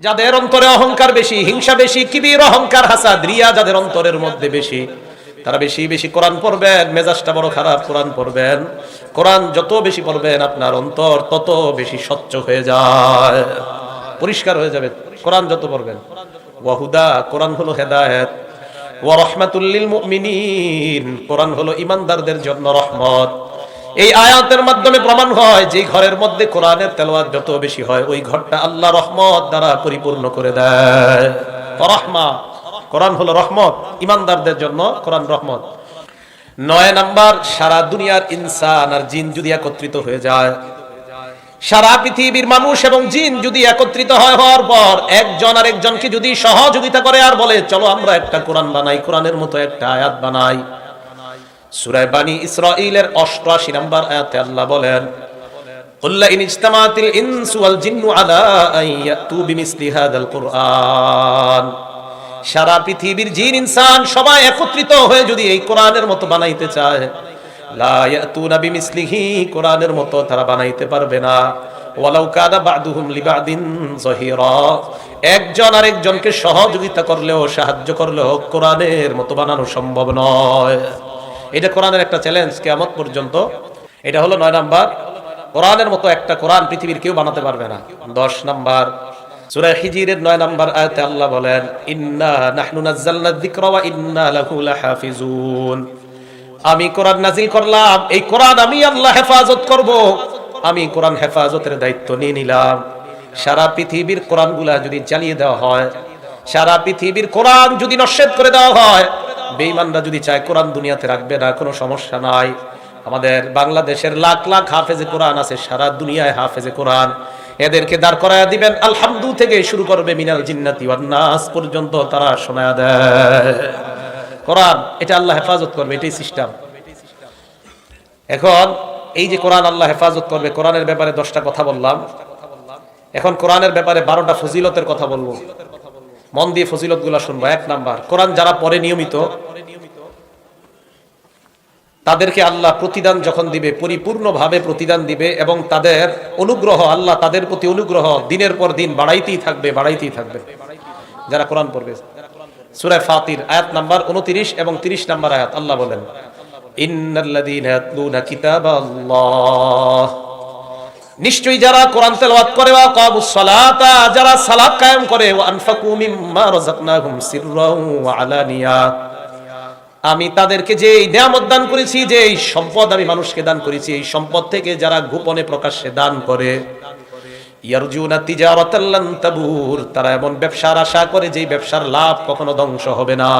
যাদের অন্তরে অহংকার বেশি, হিংসা বেশি, কিবির, অহংকার, হাসাদ, রিয়া যাদের অন্তরের মধ্যে বেশি, তারা বেশি বেশি কোরআন পড়বেন। মেজাজটা বড় খারাপ, কোরআন পড়বেন। কোরআন যত বেশি পড়বেন আপনার অন্তর তত বেশি স্বচ্ছ হয়ে যায়, পরিষ্কার হয়ে যাবে কোরআন যত পড়বেন। ওয়াহুদা, কোরআন হলো হেদায়েত। ওয়া রাহমাতুল লিল মুমিনিন, কোরআন হলো ঈমানদারদের জন্য রহমত। এই আয়াতের মাধ্যমে প্রমাণ হয় যে ঘরের মধ্যে কোরআনের তেলাওয়াত যত বেশি হয় ওই ঘরটা আল্লাহ রহমত দ্বারা পরিপূর্ণ করে দেয়। রহমা, কোরআন হলো রহমত, ঈমানদারদের জন্য কোরআন রহমত। 9 নাম্বার, সারা দুনিয়ার ইনসান আর জিন যদি একত্রিত হয়ে যায়, সারা পৃথিবীর মানুষ এবং জিন যদি একত্রিত হওয়ার পর একজন আর একজনকে যদি সহযোগিতা করে আর বলে চলো আমরা একটা কোরআন বানাই, কোরআনের মতো একটা আয়াত বানাই। সূরা বানী ইসরাঈলের 88 নম্বর আয়াতে আল্লাহ বলেন, কুল্লা ইন ইজতামাতিল ইনসু ওয়াল জিন্নু আলা আন ইয়াতু বিমিসলি হাদাল কুরআন, সারা পৃথিবীর জিন ইনসান সবাই একত্রিত হয়ে যদি এই কোরআনের মতো বানাইতে চায়, লা ইয়াতুনা বিমিসলিহি, কোরআনের মতো তারা বানাইতে পারবে না। ওয়ালাউ কানা বা'দুহুম লিবা'দিন যাহিরা, একজন আরেকজনকে সহযোগিতা করলেও সাহায্য করলেও কোরআনের মতো বানানো সম্ভব নয়। এটা কোরআনের একটা চ্যালেঞ্জ কিয়ামত পর্যন্ত। এটা হলো 9 নাম্বার, কোরআনের মতো একটা কোরআন পৃথিবীর কেউ বানাতে পারবে না। 10 নাম্বার, সূরা হিজরের 9 নাম্বার আয়াতে আল্লাহ বলেন, ইন্না নাহনু নাযালনা যিকরা ওয়া ইন্না লাহু লাহাফিজুন, আমি কোরআন নাযিল করলাম, এই কোরআন আমি আল্লাহ হেফাজত করব। আমি কোরআন হেফাজতের দায়িত্ব নিয়ে নিলাম। সারা পৃথিবীর কোরআনগুলা যদি জ্বালিয়ে দেওয়া হয়, সারা পৃথিবীর কোরআন যদি নস্যাৎ করে দেওয়া হয়, বেঈমানরা যদি চায় কোরআন দুনিয়াতে রাখবে না, কোনো সমস্যা নাই। আমাদের বাংলাদেশের লাখ লাখ হাফেজে কোরআন আছে, সারা দুনিয়ায় হাফেজে কোরআন, এদেরকে দাঁড় করায়া দিবেন, আলহামদু থেকে শুরু করবে মিনাল জিন্নাতি ওয়ান নাস পর্যন্ত তারা শোনায়া দেয় কোরআন। এটা আল্লাহ হেফাজত করবে, এটাই সিস্টেম। এখন এই যে কোরআন আল্লাহ হেফাজত করবে, কোরআনের ব্যাপারে 10টা কথা বললাম। এখন কোরআনের ব্যাপারে 12টা ফজিলতের কথা বলবো। মন দিয়ে ফজিলতগুলো শুনবো। 1 নাম্বার, কোরআন যারা পড়ে নিয়মিত তাদেরকে আল্লাহ প্রতিদান যখন দিবে পরিপূর্ণভাবে প্রতিদান দিবে, এবং তাদের অনুগ্রহ, আল্লাহ তাদের প্রতি অনুগ্রহ দিনের পর দিন বাড়াইতেই থাকবে, বাড়াইতেই থাকবে যারা কোরআন পড়বে। সূরা ফাতির আয়াত নাম্বার 29 এবং 30 নাম্বার আয়াত আল্লাহ বলেন, ইন্নাল্লাযীনা ইয়াতলুনা কিতাবাল্লাহ, নিশ্চয়ই যারা কোরআন তেলাওয়াত করে, ওয়া কামুস সালাতা, যারা সালাত কায়েম করে, ওয়া আনফাকু মিম্মা রাযাকনাহুম সিররাও ওয়া আলানিয়া, আমি তাদেরকে যে নিয়ামত দান করেছি, যে এই সম্পদ আমি মানুষকে দান করেছি, এই সম্পদ থেকে যারা গোপনে প্রকাশ্যে দান করে, ইয়ারজুনা তিজারাতাল লান তাবুর, তারা এমন ব্যবসার আশা করে যে ব্যবসার লাভ কখনো ধ্বংস হবে না।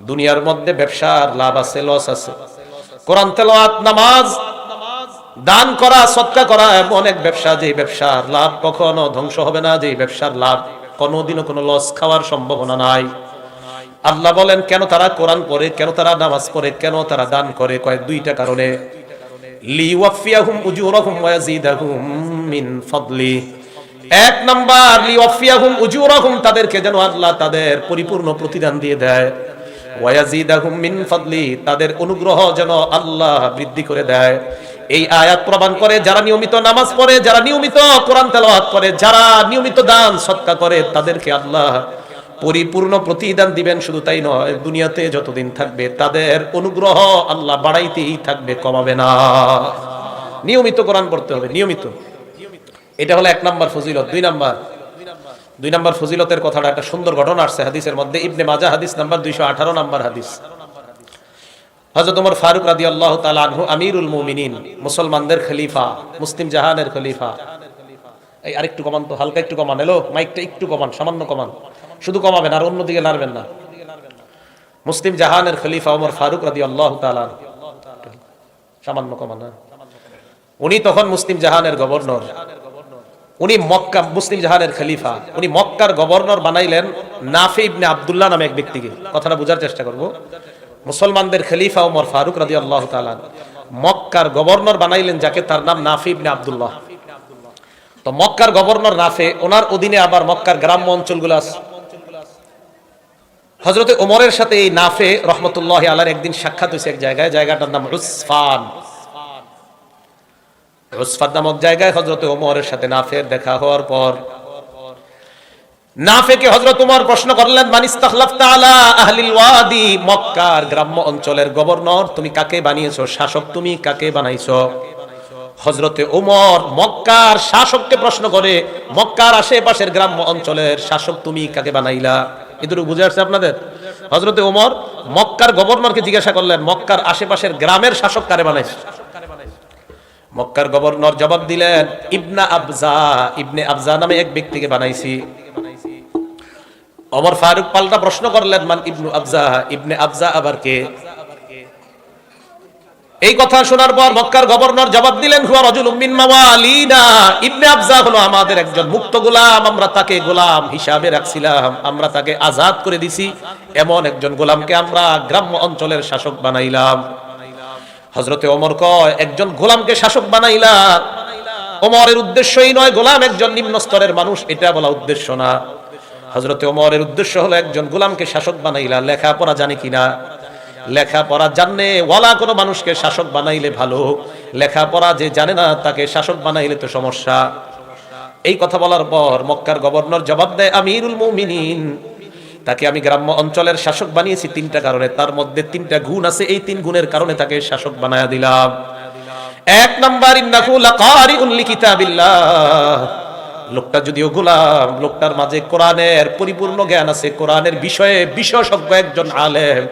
দুনিয়ার মধ্যে ব্যবসার লাভ আছে, লস আছে। কোরআন তেলাওয়াত, নামাজ, দান করা, সদকা করা এমন এক ব্যবসা যে ব্যবসার লাভ কখনো ধ্বংস হবে না, যে ব্যবসার লাভ কোনোদিনও কোনো লস খাওয়ার সম্ভাবনা নাই। আল্লাহ বলেন কেন তারা কোরআন পড়ে, কেন তারা নামাজ পড়ে, কেন তারা দান করে, কয় 2টা কারণে। লিওয়াফিয়াহুম উজুরাহুম ওয়া ইয়াজিদাহুম মিন ফাদলি, 1 নাম্বার লিওয়াফিয়াহুম উজুরাহুম, তাদেরকে যেন আল্লাহ তাদের পরিপূর্ণ প্রতিদান দিয়ে দেয়। ওয়া ইয়াজিদাহুম মিন ফাদলি, তাদের অনুগ্রহ যেন আল্লাহ বৃদ্ধি করে দেয়। এই আয়াত প্রমাণ করে যারা নিয়মিত নামাজ পড়ে, যারা নিয়মিত কোরআন তেলাওয়াত করে, যারা নিয়মিত দান সদকা করে, তাদেরকে আল্লাহ পরিপূর্ণ প্রতিদান দিবেন। শুধু তাই নয়, দুনিয়াতে যতদিন থাকবে তাদের অনুগ্রহ আল্লাহ বাড়াইতেই থাকবে, কমাবে না। নিয়মিত কোরআন পড়তে হবে, নিয়মিত। এটা হলো 1 নাম্বার ফজিলত। 2 নাম্বার ফজিলতের কথাটা, একটা সুন্দর ঘটনা আসছে হাদিসের মধ্যে, ইবনে মাজাহ হাদিস নাম্বার 218 নাম্বার হাদিস। হযরত ওমর ফারুক রাদিয়াল্লাহু তাআলা আনহু আমিরুল মুমিনিন, মুসলমানদের খলিফা, মুসলিম জাহানের খলিফা। এই আরেকটু কমান তো, হালকা একটু কমান, এলো মাইকটা একটু কমান, সামান্য কমান, শুধু কমাবেন আর অন্যদিকে নাড়বেন না। মুসলিম জাহানের খলিফা ওমর ফারুক রাদিয়াল্লাহু তাআলা, সামান্য কমান। উনি তখন মুসলিম জাহানের গভর্নর, উনি মক্কা, মুসলিম জাহানের খলিফা, উনি মক্কার গভর্নর বানাইলেন নাফি ইবনে আব্দুল্লাহ নামে এক ব্যক্তিকে। কথাটা বোঝার চেষ্টা করব। মুসলমানদের খলিফা ওমর ফারুক রাদিয়াল্লাহু তাআলা মক্কার গভর্নর বানাইলেন যাকে, তার নাম নাফি ইবনে আব্দুল্লাহ। তো মক্কার গভর্নর নাফে, ওনার অধীনে আবার মক্কার গ্রাম্য অঞ্চলগুলো আছে। হযরতে ওমরের সাথে এই নাফে রহমতুল্লাহি আলাইহির একদিন সাক্ষাৎ হয়েছে এক জায়গায়, জায়গাটার নাম উসফান। উসফান নামক জায়গায় হযরতে ওমরের সাথে নাফের দেখা হওয়ার পর নাফেকে হযরত ওমর প্রশ্ন করলেন, মান ইস্তাখলাফতা আলা আহলিল ওয়াদি, মক্কার গ্রাম্য অঞ্চলের গভর্নর তুমি কাকে বানিয়েছো, শাসক তুমি কাকে বানাইছো? হযরতে ওমর মক্কার শাসককে প্রশ্ন করে, মক্কার আশেপাশের গ্রাম্য অঞ্চলের শাসক তুমি কাকে বানাইলা? এটুকু বুঝে আসছে আপনাদের? হযরতে ওমর মক্কার গভর্নরকে জিজ্ঞাসা করলেন, মক্কার আশেপাশের গ্রামের শাসক কারে বানাইছো? মক্কার গভর্নর জবাব দিলেন, ইবনে আবজা নামে এক ব্যক্তিকে বানাইছি। ওমর ফারুক পাল্টা প্রশ্ন করলেন, মান ইবনু আবজা, ইবনে আবজা আবার কে? এই কথা শোনার পর মক্কার গভর্নর জবাব দিলেন, হুয়া রাজুলুম মিন মাওয়ালিনা, ইবনে আবজা হলো আমাদের একজন মুক্ত গোলাম, আমরা তাকে গোলাম হিসাবে রাখছিলাম, আমরা তাকে আজাদ করে দিছি, এমন একজন গোলামকে আমরা গ্রাম্য অঞ্চলের শাসক বানাইলাম। হযরতে ওমর কয়, একজন গোলামকে শাসক বানাইলা, ওমরের উদ্দেশ্যই নয় গোলাম একজন নিম্ন স্তরের মানুষ, এটা বলা উদ্দেশ্য না। হযরতে ওমরের উদ্দেশ্য হলো একজন গোলামকে শাসক বানাইলা লেখাপড়া জানে কিনা। লেখাপড়া জানে ওয়ালা কোনো মানুষকে শাসক বানাইলে ভালো, লেখাপড়া যে জানে না তাকে শাসক বানাইলে তো সমস্যা। এই কথা বলার পর মক্কার গভর্নর জবাব দেয়, আমিরুল মুমিনিন, তাকে আমি গ্রাম্য অঞ্চলের শাসক বানিয়েছি তিনটা কারণে, তার মধ্যে তিনটা গুণ আছে, এই তিন গুণের কারণে তাকে শাসক বানায়া দিলাম। এক নাম্বার, ইন্নাহু লাকারিউন লিকিতাবিল্লাহ, লোকটা যদিও গোলাম, লোকটার মাঝে কোরআনের পরিপূর্ণ জ্ঞান আছে, কোরআনের বিষয়ে বিশেষজ্ঞ একজন আলেম,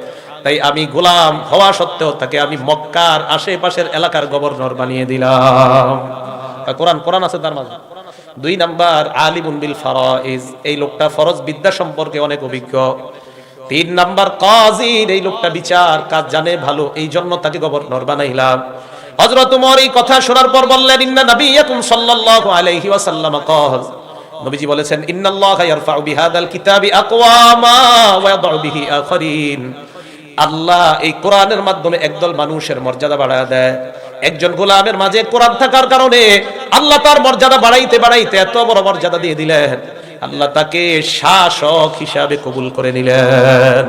তাই আমি গোলাম হওয়া সত্ত্বেও তাকে আমি মক্কার আশেপাশের এলাকার গভর্নর বানিয়ে দিলাম। কোরআন আছে তার মাঝে। দুই নাম্বার, আলিমুন বিল ফারাইজ, এই লোকটা ফরজ বিদ্যা সম্পর্কে অনেক অভিজ্ঞ। তিন নাম্বার, কাজী, এই লোকটা বিচার কাজ জানে ভালো, এই জন্য তাকে গভর্নর বানাইলাম। হযরত ওমর এই কথা শোনার পর বললেন, ইন্না নাবিয়াকুম সাল্লাল্লাহু আলাইহি ওয়াসাল্লাম ক্বাল, নবীজি বলেছেন, ইন্নাল্লাহা ইয়ারফাউ বিহাদাল কিতাবি আকওয়ামা ওয়া ইয়াদউ বিহি আখারিন, আল্লাহ এই কোরআনের মাধ্যমে একদল মানুষের মর্যাদা বাড়ায় দেয়। একজন গোলামের মাঝে কোরআন থাকার কারণে আল্লাহ তার মর্যাদা বাড়াইতে বাড়াইতে এত বড় মর্যাদা দিয়ে দিলেন, আল্লাহ তাকে শাসক হিসাবে কবুল করে নিলেন।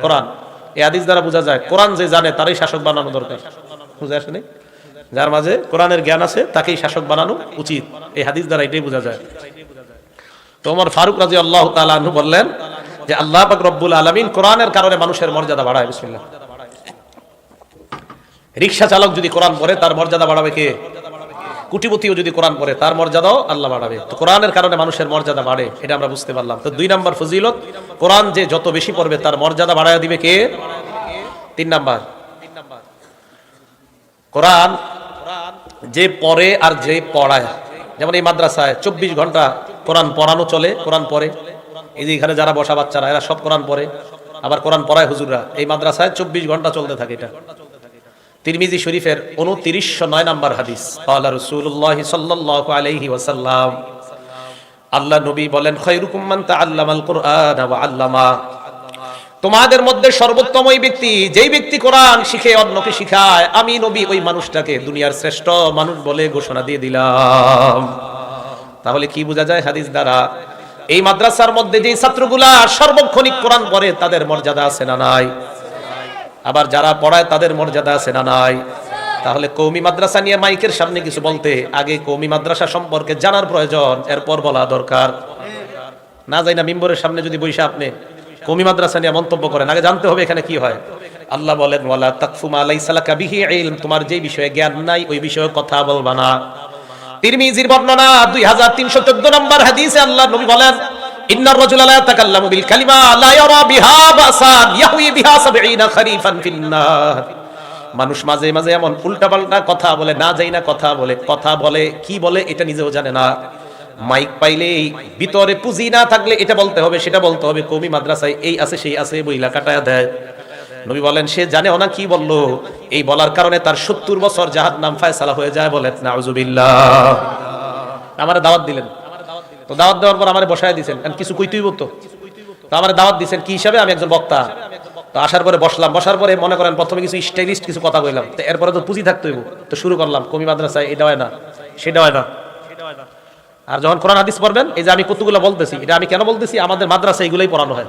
কোরআন, এই হাদিস দ্বারা বোঝা যায় কোরআন যে জানে তারই শাসক বানানো দরকার। বুঝে আসেনি? যার মাঝে কোরআনের জ্ঞান আছে তাকেই শাসক বানানো উচিত, এই হাদিস দ্বারা এটাই বোঝা যায়। তো ওমর ফারুক রাদিয়াল্লাহু তাআলা আনহু বললেন যে আল্লাহ পাক রব্বুল আলামিন কোরআনের কারণে মানুষের মর্যাদা বাড়ায়। বিসমিল্লাহ। রিকশা চালক যদি কোরআন পড়ে তার মর্যাদা বাড়াবে কে? কোটিপতিও যদি কোরআন পড়ে তার মর্যাদাও আল্লাহ বাড়াবে। তো কোরআনের কারণে মানুষের মর্যাদা বাড়ে, এটা আমরা বুঝতে পারলাম। তো দুই নাম্বার ফজিলত, কোরআন যে যত বেশি পড়বে তার মর্যাদা বাড়ায় দিবে কে? তিন নাম্বার, কোরআন যে পড়ে আর যে পড়ায়, যেমন এই মাদ্রাসায় 24 ঘন্টা কোরআন পড়ানো চলে, কোরআন পড়ে, এই যে এখানে যারা বসা বাচ্চারা এরা সব কোরআন পড়ে, আবার কোরআন পড়ায় হুজুররা, এই মাদ্রাসায় 24 ঘন্টা চলতে থাকে। এটা তিরমিজি শরীফের 2909 নাম্বার হাদিস। ক্বালা রাসূলুল্লাহ সাল্লাল্লাহু আলাইহি ওয়াসাল্লাম, আল্লাহ নবী বলেন, খায়রুকুম মান তাআল্লামাল কুরআনা ওয়া আল্লামা, তোমাদের মধ্যে সর্বোত্তম ওই ব্যক্তি যেই ব্যক্তি কোরআন শিখে অন্যকে শিখায়, আমি নবী ওই মানুষটাকে দুনিয়ার শ্রেষ্ঠ মানুষ বলে ঘোষণা দিয়ে দিলাম। তাহলে কি বোঝা যায় হাদিস দ্বারা? এই মাদ্রাসার মধ্যে যে ছাত্রগুলা সর্বক্ষণিক কোরআন পড়ে তাদের মর্যাদা আছে না নাই? আবার যারা পড়ায় তাদের মর্যাদা আছে না নাই? তাহলে কওমি মাদ্রাসা নিয়ে মাইকের সামনে কিছু বলতে আগে কওমি মাদ্রাসা সম্পর্কে জানার প্রয়োজন, এরপর বলা দরকার। না যাই না মিম্বরের সামনে যদি বইসা আপনি কওমি মাদ্রাসা নিয়ে মন্তব্য করেন, আগে জানতে হবে এখানে কি হয়। আল্লাহ বলেন, ওয়ালা তাকফু মা লাইসা লাকা বিহি ইলম, তোমার যে বিষয়ে জ্ঞান নাই ওই বিষয়ে কথা বলবা না। তিরমিজির বর্ণনা 2314 নম্বর হাদিসে আল্লাহ নবী বলেন, ইন্নার রাজুলা লা ইয়াতাকাল্লামু বিল কালিমা লা ইয়ারা বিহা বাসান ইয়াহউই বিহা 70 খরিফান ফিন্নার, মানুষ মাঝে মাঝে এমন উল্টাপাল্টা কথা বলে, না যাই না কথা বলে কি বলে এটা নিজেও জানে না। মাইক পাইলেই ভিতরে পুঁজি না থাকলে এটা বলতে হবে সেটা বলতে হবে, কওমি মাদ্রাসায় এই আছে সেই আছে বইলা কাটায়া দেয়। নবী বলেন, সে জানেও না কি বললো, এই বলার কারণে তার 70 বছর জাহান্নাম ফায়সালা হয়ে যায়। বলেন নাউজুবিল্লাহ। আমারে দাওয়াত দিলেন, তো দাওয়াত দেওয়ার পর আমারে বসায় দিয়েছেন, কিছু কইতেই বলতো, তো আমারে দাওয়াত দিয়েছেন কি হিসাবে? আমি একজন বক্তা। তো আসার পরে বসলাম, বসার পরে মনে করেন প্রথমে কিছু স্টাইলিস্ট কিছু কথা কইলাম, তো এরপরে তো পুঁজি থাকতে হইব, তো শুরু করলাম কওমি মাদ্রাসায় এটা হয় না সেটা হয় না। আর যখন কোরআন হাদিস পড়বেন, এই যে আমি কতগুলো বলতেছি, এটা আমি কেন বলতেছি? আমাদের মাদ্রাসায় এইগুলাই পড়ানো হয়।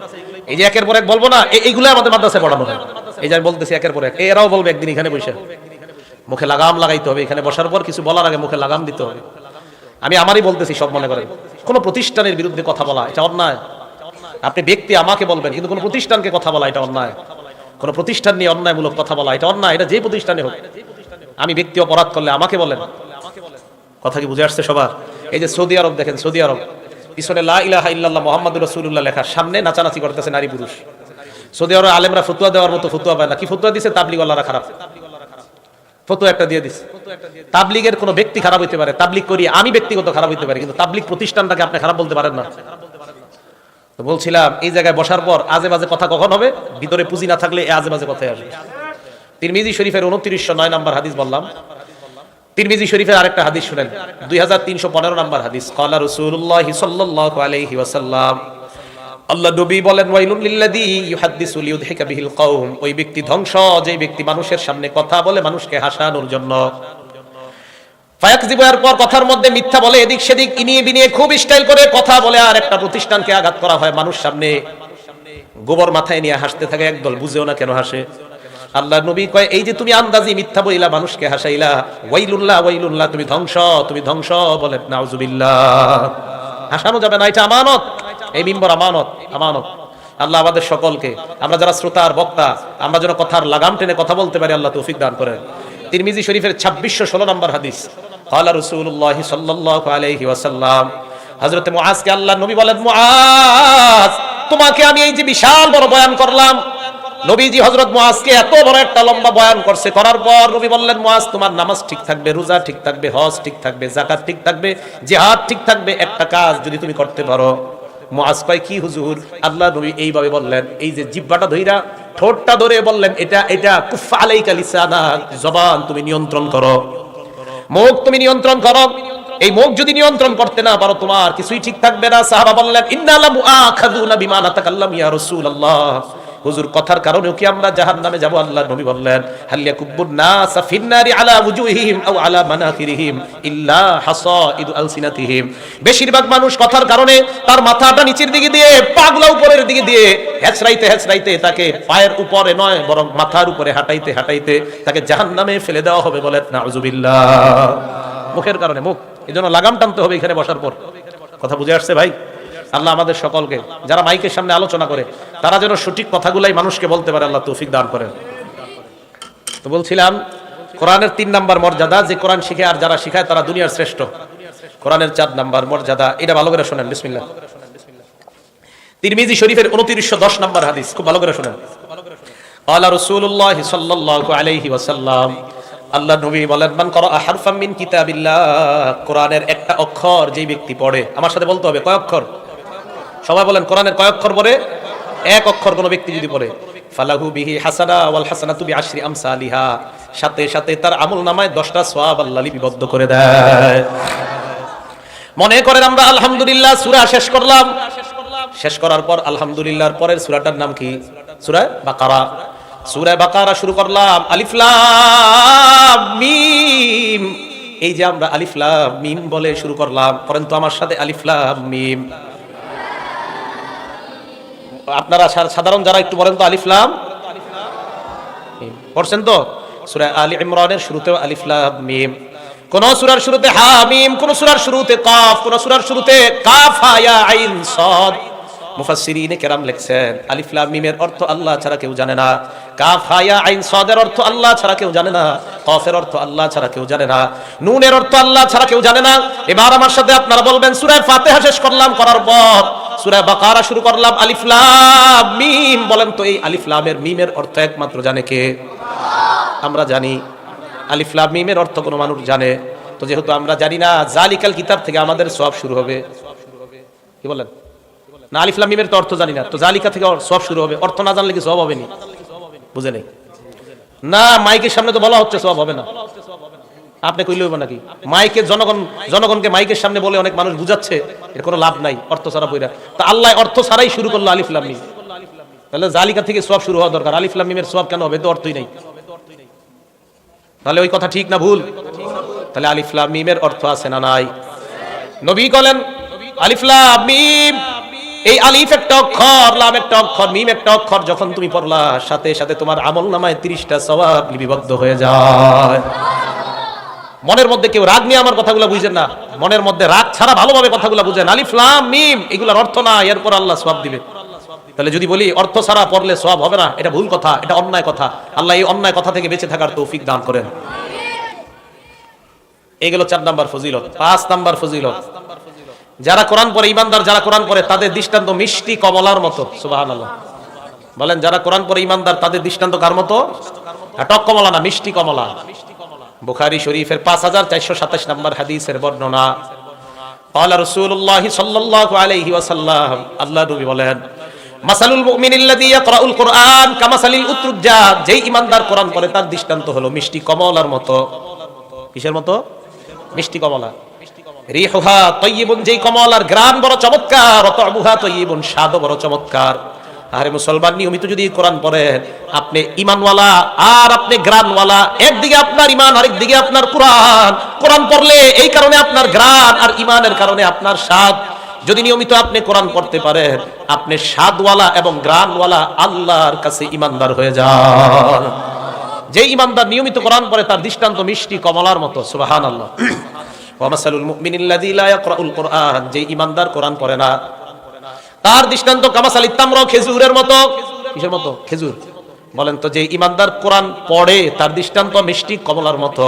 এই যে একের পর এক বলবো না, এইগুলাই আমাদের মাদ্রাসায় পড়ানো হয়। এই যে আমি বলতেছি একের পর এক, এরাও বলবে একদিন এখানে বসে। মুখে লাগাম লাগাইতে হবে, এখানে বসার পর কিছু বলার আগে মুখে লাগাম দিতে হবে। আমি আমারই বলতেছি, সব মনে করেন। কোন প্রতিষ্ঠানের বিরুদ্ধে কথা বলা এটা অন্যায়। আপনি ব্যক্তি আমাকে বলবেন, কিন্তু কোন প্রতিষ্ঠানকে কথা বলা এটা অন্যায়। কোন প্রতিষ্ঠান নিয়ে অন্যায়মূলক কথা বলা এটা অন্যায়, এটা যে প্রতিষ্ঠানে হোক। আমি ব্যক্তি অপরাধ করলে আমাকে বলেন। কথা কি বুঝে আসছে সবার? এই যে সৌদি আরব দেখেন, সৌদি আরব পিছনে লা ইলাহা ইল্লাল্লাহ মুহাম্মাদুর রাসূলুল্লাহ লেখা, সামনে নাচানাচি করতেছে নারী পুরুষ। সৌদি আরব আলেমরা ফতোয়া দেওয়ার মতো ফতোয়া পায় না। কি ফতোয়া দিছে? তাবলীগওয়ালারা খারাপ ফতোয়া একটা দিয়ে দিছে। তাবলীগের কোনো ব্যক্তি খারাপ হইতে পারে, তাবলীগ করি আমি ব্যক্তিগত খারাপ হইতে পারে, কিন্তু তাবলীগ প্রতিষ্ঠানটাকে আপনি খারাপ বলতে পারেন না। তো বলছিলাম, এই জায়গায় বসার পর আজে বাজে কথা কখন হবে? ভিতরে পুঁজি না থাকলে এই আজে বাজে কথাই আসবে। তিরমিজি শরীফের 2909 নম্বর হাদিস বললাম। তিরমিজি শরীফের আরেকটা হাদিস শুনেন, 2315 নম্বর হাদিস। ক্বালা রাসূলুল্লাহ সাল্লাল্লাহু আলাইহি ওয়াসাল্লাম, আল্লাহ নবী বলেন, ওয়াইলুল লিল্লাযী ইউহাদ্দিসু লিইউদহিকা বিহিল কওম, ওই ব্যক্তি ধ্বংস যে ব্যক্তি মানুষের সামনে কথা বলে মানুষকে হাসানোর জন্য। ফায়াকযিবু, এরপর কথার মধ্যে মিথ্যা বলে, এদিক সেদিক ইনিয়ে বিনিয়ে খুব স্টাইল করে কথা বলে, আর একটা প্রতিষ্ঠানকে আঘাত করা হয় মানুষ সামনে, গোবর মাথায় নিয়ে হাসতে থাকে, একদল বুঝেও না কেন হাসে। আল্লাহ নবী কয়, এই যে তুমি আন্দাজি মিথ্যা বইলা মানুষকে হাসাইলা, ওয়াইলুল্লাহ ওয়াইলুল্লাহ, তুমি ধ্বংস, তুমি ধ্বংস। বলে নাউজুবিল্লাহ, হাসানো যাবে না, এটা আমানত। এই মিম্বর আমানত, আমানত। আল্লাহ আমাদের সকলকে, আমরা যারা শ্রোতা আর বক্তা, আমরা যেন কথার লাগাম টেনে কথা বলতে পারি, আল্লাহ তৌফিক দান করেন। তিরমিজি শরীফের 2616 নম্বর হাদিস। ক্বালা রাসূলুল্লাহ সাল্লাল্লাহু আলাইহি ওয়াসাল্লাম, হযরত মুআজকে আল্লাহ নবী বলেন, মুআজ, তোমাকে আমি এই যে বিশাল বড় বয়ান করলাম। নবীজি হযরত মুআজকে এত বড় একটা লম্বা বয়ান করছে, করার পর নবী বললেন, মুআজ, তোমার নামাজ ঠিক থাকবে, রোজা ঠিক থাকবে, হজ ঠিক থাকবে, যাকাত ঠিক থাকবে, জিহাদ ঠিক থাকবে, একটা কাজ যদি তুমি করতে পারো। মুআজ কয়, কি হুজুর? আল্লাহ নবী এইভাবে বললেন, এই যে জিহ্বাটা ধইরা, ঠোঁটটা ধরে বললেন, এটা কুফ আলাইকা লিসানাক, জবান তুমি নিয়ন্ত্রণ করো, মুখ তুমি নিয়ন্ত্রণ করো। এই মুখ যদি নিয়ন্ত্রণ করতে না পারো, তোমার কিছুই ঠিক থাকবে না। সাহাবা বললেন, ইন্না লা মুআখাযুনা বিমা নাতাকাল্লাম ইয়া রাসূলুল্লাহ, হুজুর কথার কারণেও কি আমরা জাহান্নামে যাব? আল্লাহ নবী বললেন, হাল ইয়াকুব্বুন নাস ফিন্নারি আলা উজুহিহিম আও আলা মানাখিরিহিম ইল্লা হাসাইদু আলসিনাতিহিম, বেশিরভাগ মানুষ কথার কারণে তার মাথাটা নিচের দিকে দিয়ে, পাগলা উপরের দিকে দিয়ে হেঁচড়াইতে হেঁচড়াইতে তাকে পায়ের উপরে নয় বরং মাথার উপরে হাঁটাইতে হাঁটাইতে তাকে জাহান্নামে ফেলে দেওয়া হবে। বলেন নাউজুবিল্লাহ। মুখের কারণে, মুখ, এজন্য লাগাম টানতে হবে এখানে বসার পর। কথা বুঝে আসছে ভাই? আল্লাহ আমাদের সকলকে, যারা মাইকের সামনে আলোচনা করে, তারা যেন সঠিক কথাগুলাই মানুষকে বলতে পারে, আল্লাহ তৌফিক দান করেন। তো বলছিলাম, কোরআনের 3 নাম্বার মর্যাদা, যে কোরআন শিখে আর যারা শিখায় তারা দুনিয়ার শ্রেষ্ঠ। কোরআনের 4 নাম্বার মর্যাদা, এটা ভালো করে শুনেন, বিসমিল্লাহ। তিরমিজি শরীফের 2910 নাম্বার হাদিস, খুব ভালো করে শুনেন। ক্বালা রাসূলুল্লাহ সাল্লাল্লাহু আলাইহি ওয়াসাল্লাম, আল্লাহ নবী বলেন, মান করা হারফাম মিন কিতাবিল্লাহ, কোরআনের একটা অক্ষর যেই ব্যক্তি পড়ে, আমার সাথে বলতে হবে, কয় অক্ষর? সবাই বলেন, কোরআনের কয় অক্ষর পড়ে? এক অক্ষর কোন ব্যক্তি যদি পড়ে, ফালাহু বিহি হাসানা ওয়াল হাসানাতু বিআশরি আমসালিহা, সাথে সাথে তার আমলনামায় 10টা সওয়াব আল্লাহ লিপিবদ্ধ করে দেয়। মনে করেন আমরা আলহামদুলিল্লাহ সূরা শেষ করলাম, শেষ করার পর আলহামদুলিল্লাহর পরের সূরাটার নাম কি? সূরা বাকারা। সূরা বাকারা শুরু করলাম, আলিফ লাম মিম। এই যে আমরা আলিফ লাম মিম বলে শুরু করলাম, পরেন তো আমার সাথে, আলিফ লাম মিম। আপনারা সাধারণ যারা একটু বলেন তো, আলিফ লাম মিম পড়ছেন তো? সূরা আলী ইমরানের শুরুতেও আলিফ লাম মিম, কোন সূরার শুরুতে হা মিম, কোন সূরার শুরুতে কাফ, কোন সূরার শুরুতে কাফ হা ইয়া আইন সাদ। মুফাসসিরিনে কেরাম লিখছেন, আলিফ লাম মিমের অর্থ আল্লাহ ছাড়া কেউ জানে না, কাফ হা ইয়া আইন সাদের অর্থ আল্লাহ ছাড়া কেউ জানে না, কফের অর্থ আল্লাহ ছাড়া কেউ জানে না, নুনের অর্থ আল্লাহ ছাড়া কেউ জানে না। এবার আমার সাথে আপনারা বলবেন, সূরা ফাতিহা শেষ করলাম, করার পর সূরা বাকারা শুরু করলাম, আলিফ লাম মিম। বলেন তো, এই আলিফ লামের মিমের অর্থ একমাত্র জানে কে? আমরা জানি। আলিফ লাম মিমের অর্থ কোন মানুষ জানে? তো যেহেতু আমরা জানি না, জালিকাল কিতাব থেকে আমাদের সওয়াব শুরু হবে। কি বলেন? না, আলিফ লাম মিমের তো অর্থ জানি না, তো জালিকা থেকে সওয়াব শুরু হবে। অর্থ না জানলে কি সওয়াব হবে না? বুঝে নেই না, মাইকের সামনে তো বলা হচ্ছে সওয়াব হবে না, আপনি কইলে হইব নাকি? মাইকে জনগণকে মাইকের সামনে বলে অনেক মানুষ বুঝাচ্ছে, এর কোনো লাভ নাই, অর্থ ছাড়া বইরা। তা আল্লাহ অর্থ ছাড়াই শুরু করলো আলিফ লাম মিম, তাহলে জালিকা থেকে সওয়াব শুরু হওয়া দরকার। আলিফ লাম মিমের সওয়াব কেন হবে? তো অর্থই নাই। তাহলে ওই কথা ঠিক না ভুল? তাহলে আলিফ লাম মিমের অর্থ আছে না নাই? নবী বলেন, আলিফ লাম মিম, এই আলিফ একটা অক্ষর, লাম একটা অক্ষর, মিম একটা অক্ষর, যখন তুমি পড়লা সাথে সাথে তোমার আমলনামায় 30টা সওয়াব লিপিবদ্ধ হয়ে যায়। মনের মধ্যে কেউ রাগ নিয়ে আমার কথাগুলো বুঝেন না, মনের মধ্যে রাগ ছাড়া ভালোভাবে কথাগুলো বুঝেন। আলিফ লাম মিম এগুলোর অর্থ না, এরপর আল্লাহ সওয়াব দিবে। তাহলে যদি বলি অর্থ ছাড়া পড়লে সওয়াব হবে না, এটা ভুল কথা, এটা অন্যায় কথা। আল্লাহ এই অন্যায় কথা থেকে বেঁচে থাকার তৌফিক দান করেন। এগুলো 4 নাম্বার ফজিলত। 5 নাম্বার ফজিলত, যারা কোরআন পড়ে, ইমানদার যারা কোরআন পড়ে তাদের দৃষ্টান্ত মিষ্টি কমলার মতো। সুবহানাল্লাহ বলেন। যারা কোরআন পড়ে ইমানদার তাদের দৃষ্টান্ত কার মতো? টক কমলা না, মিষ্টি কমলা। বুখারী শরীফের 5427 নম্বর হাদিসের বর্ণনা। ক্বালা রাসূলুল্লাহ সাল্লাল্লাহু আলাইহি ওয়াসাল্লাম, আল্লাহ নবী বলেন, মাসালুল মুমিনিল্লাযী ইয়াকরাউল কুরআন কামাসালিল উতরুজ্জা, যেই ইমানদার কোরআন পড়ে তার দৃষ্টান্ত হলো মিষ্টি কমলার মতো। কিসের মতো? মিষ্টি কমলা। রিহুহা তাইয়িবুন, যেই কমলার ঘ্রাণ বড় চমৎকার, তা'মুহা তাইয়িবুন, স্বাদও বড় চমৎকার। আরে মুসলমান, নিয়মিত যদি কোরআন পড়েন, আপনি ঈমানওয়ালা আর আপনি ঘ্রাণওয়ালা, একদিকে আপনার ঈমান আর একদিকে আপনার কোরআন। কোরআন পড়লে এই কারণে আপনার ঘ্রাণ, আর ঈমানের কারণে আপনার স্বাদ। যদি নিয়মিত আপনি কোরআন পড়তে পারেন, আপনি স্বাদওয়ালা এবং ঘ্রাণওয়ালা আল্লাহর কাছে ঈমানদার হয়ে যান। যে ঈমানদার নিয়মিত কোরআন পড়ে তার দৃষ্টান্ত মিষ্টি কমলার মতো। সুবহানাল্লাহ। ওয়া মাসালুল মুমিনিল্লাযী লা ইয়াকরাউল কুরআন, যে ঈমানদার কোরআন পড়ে না তার দৃষ্টান্ত কামাসালিত তামর, খেজুরের মতো। কিসের মতো? খেজুর। বলেন তো, যে ঈমানদার কোরআন পড়ে তার দৃষ্টান্ত মিষ্টি কমলার মতো,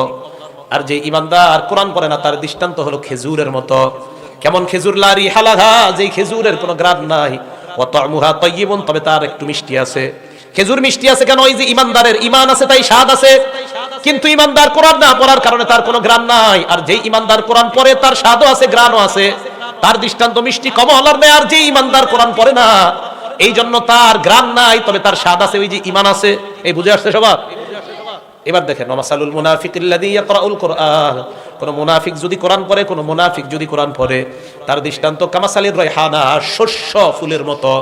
আর যে ঈমানদার কোরআন পড়ে না তার দৃষ্টান্ত হলো খেজুরের মতো। কেমন খেজুর? লা রিহা লাহা, যে খেজুরের কোনো ঘ্রাণ নাই। ওয়া তা'মুহা তাইয়িবুন, তবে তার একটু মিষ্টি আছে। খেজুর মিষ্টি আছে কেন? ওই যে ঈমানদারের ঈমান আছে তাই স্বাদ আছে। কিন্তু ঈমানদার কোরআন না পড়ার কারণে তার কোনো ঘ্রাণ নাই। আর যে ঈমানদার কোরআন পড়ে তার স্বাদও আছে, ঘ্রাণও আছে। তার দৃষ্টান্ত মিষ্টি কমলার নেই। আর যে ঈমানদার কোরআন পড়ে না, এই জন্য তার ঘ্রাণ নাই, তবে তার স্বাদ আছে, ওই যে ঈমান আছে। এই বুঝে আসছে সবার? এবার দেখেন, মাসালুল মুনাফিকিল্লাযী ইয়াকরাউল কুরআন, কোন মুনাফিক যদি কোরআন পড়ে, কোন মুনাফিক যদি কোরআন পড়ে, তার দৃষ্টান্ত কামাসালির রায়হানা, শস্য ফুলের মতো।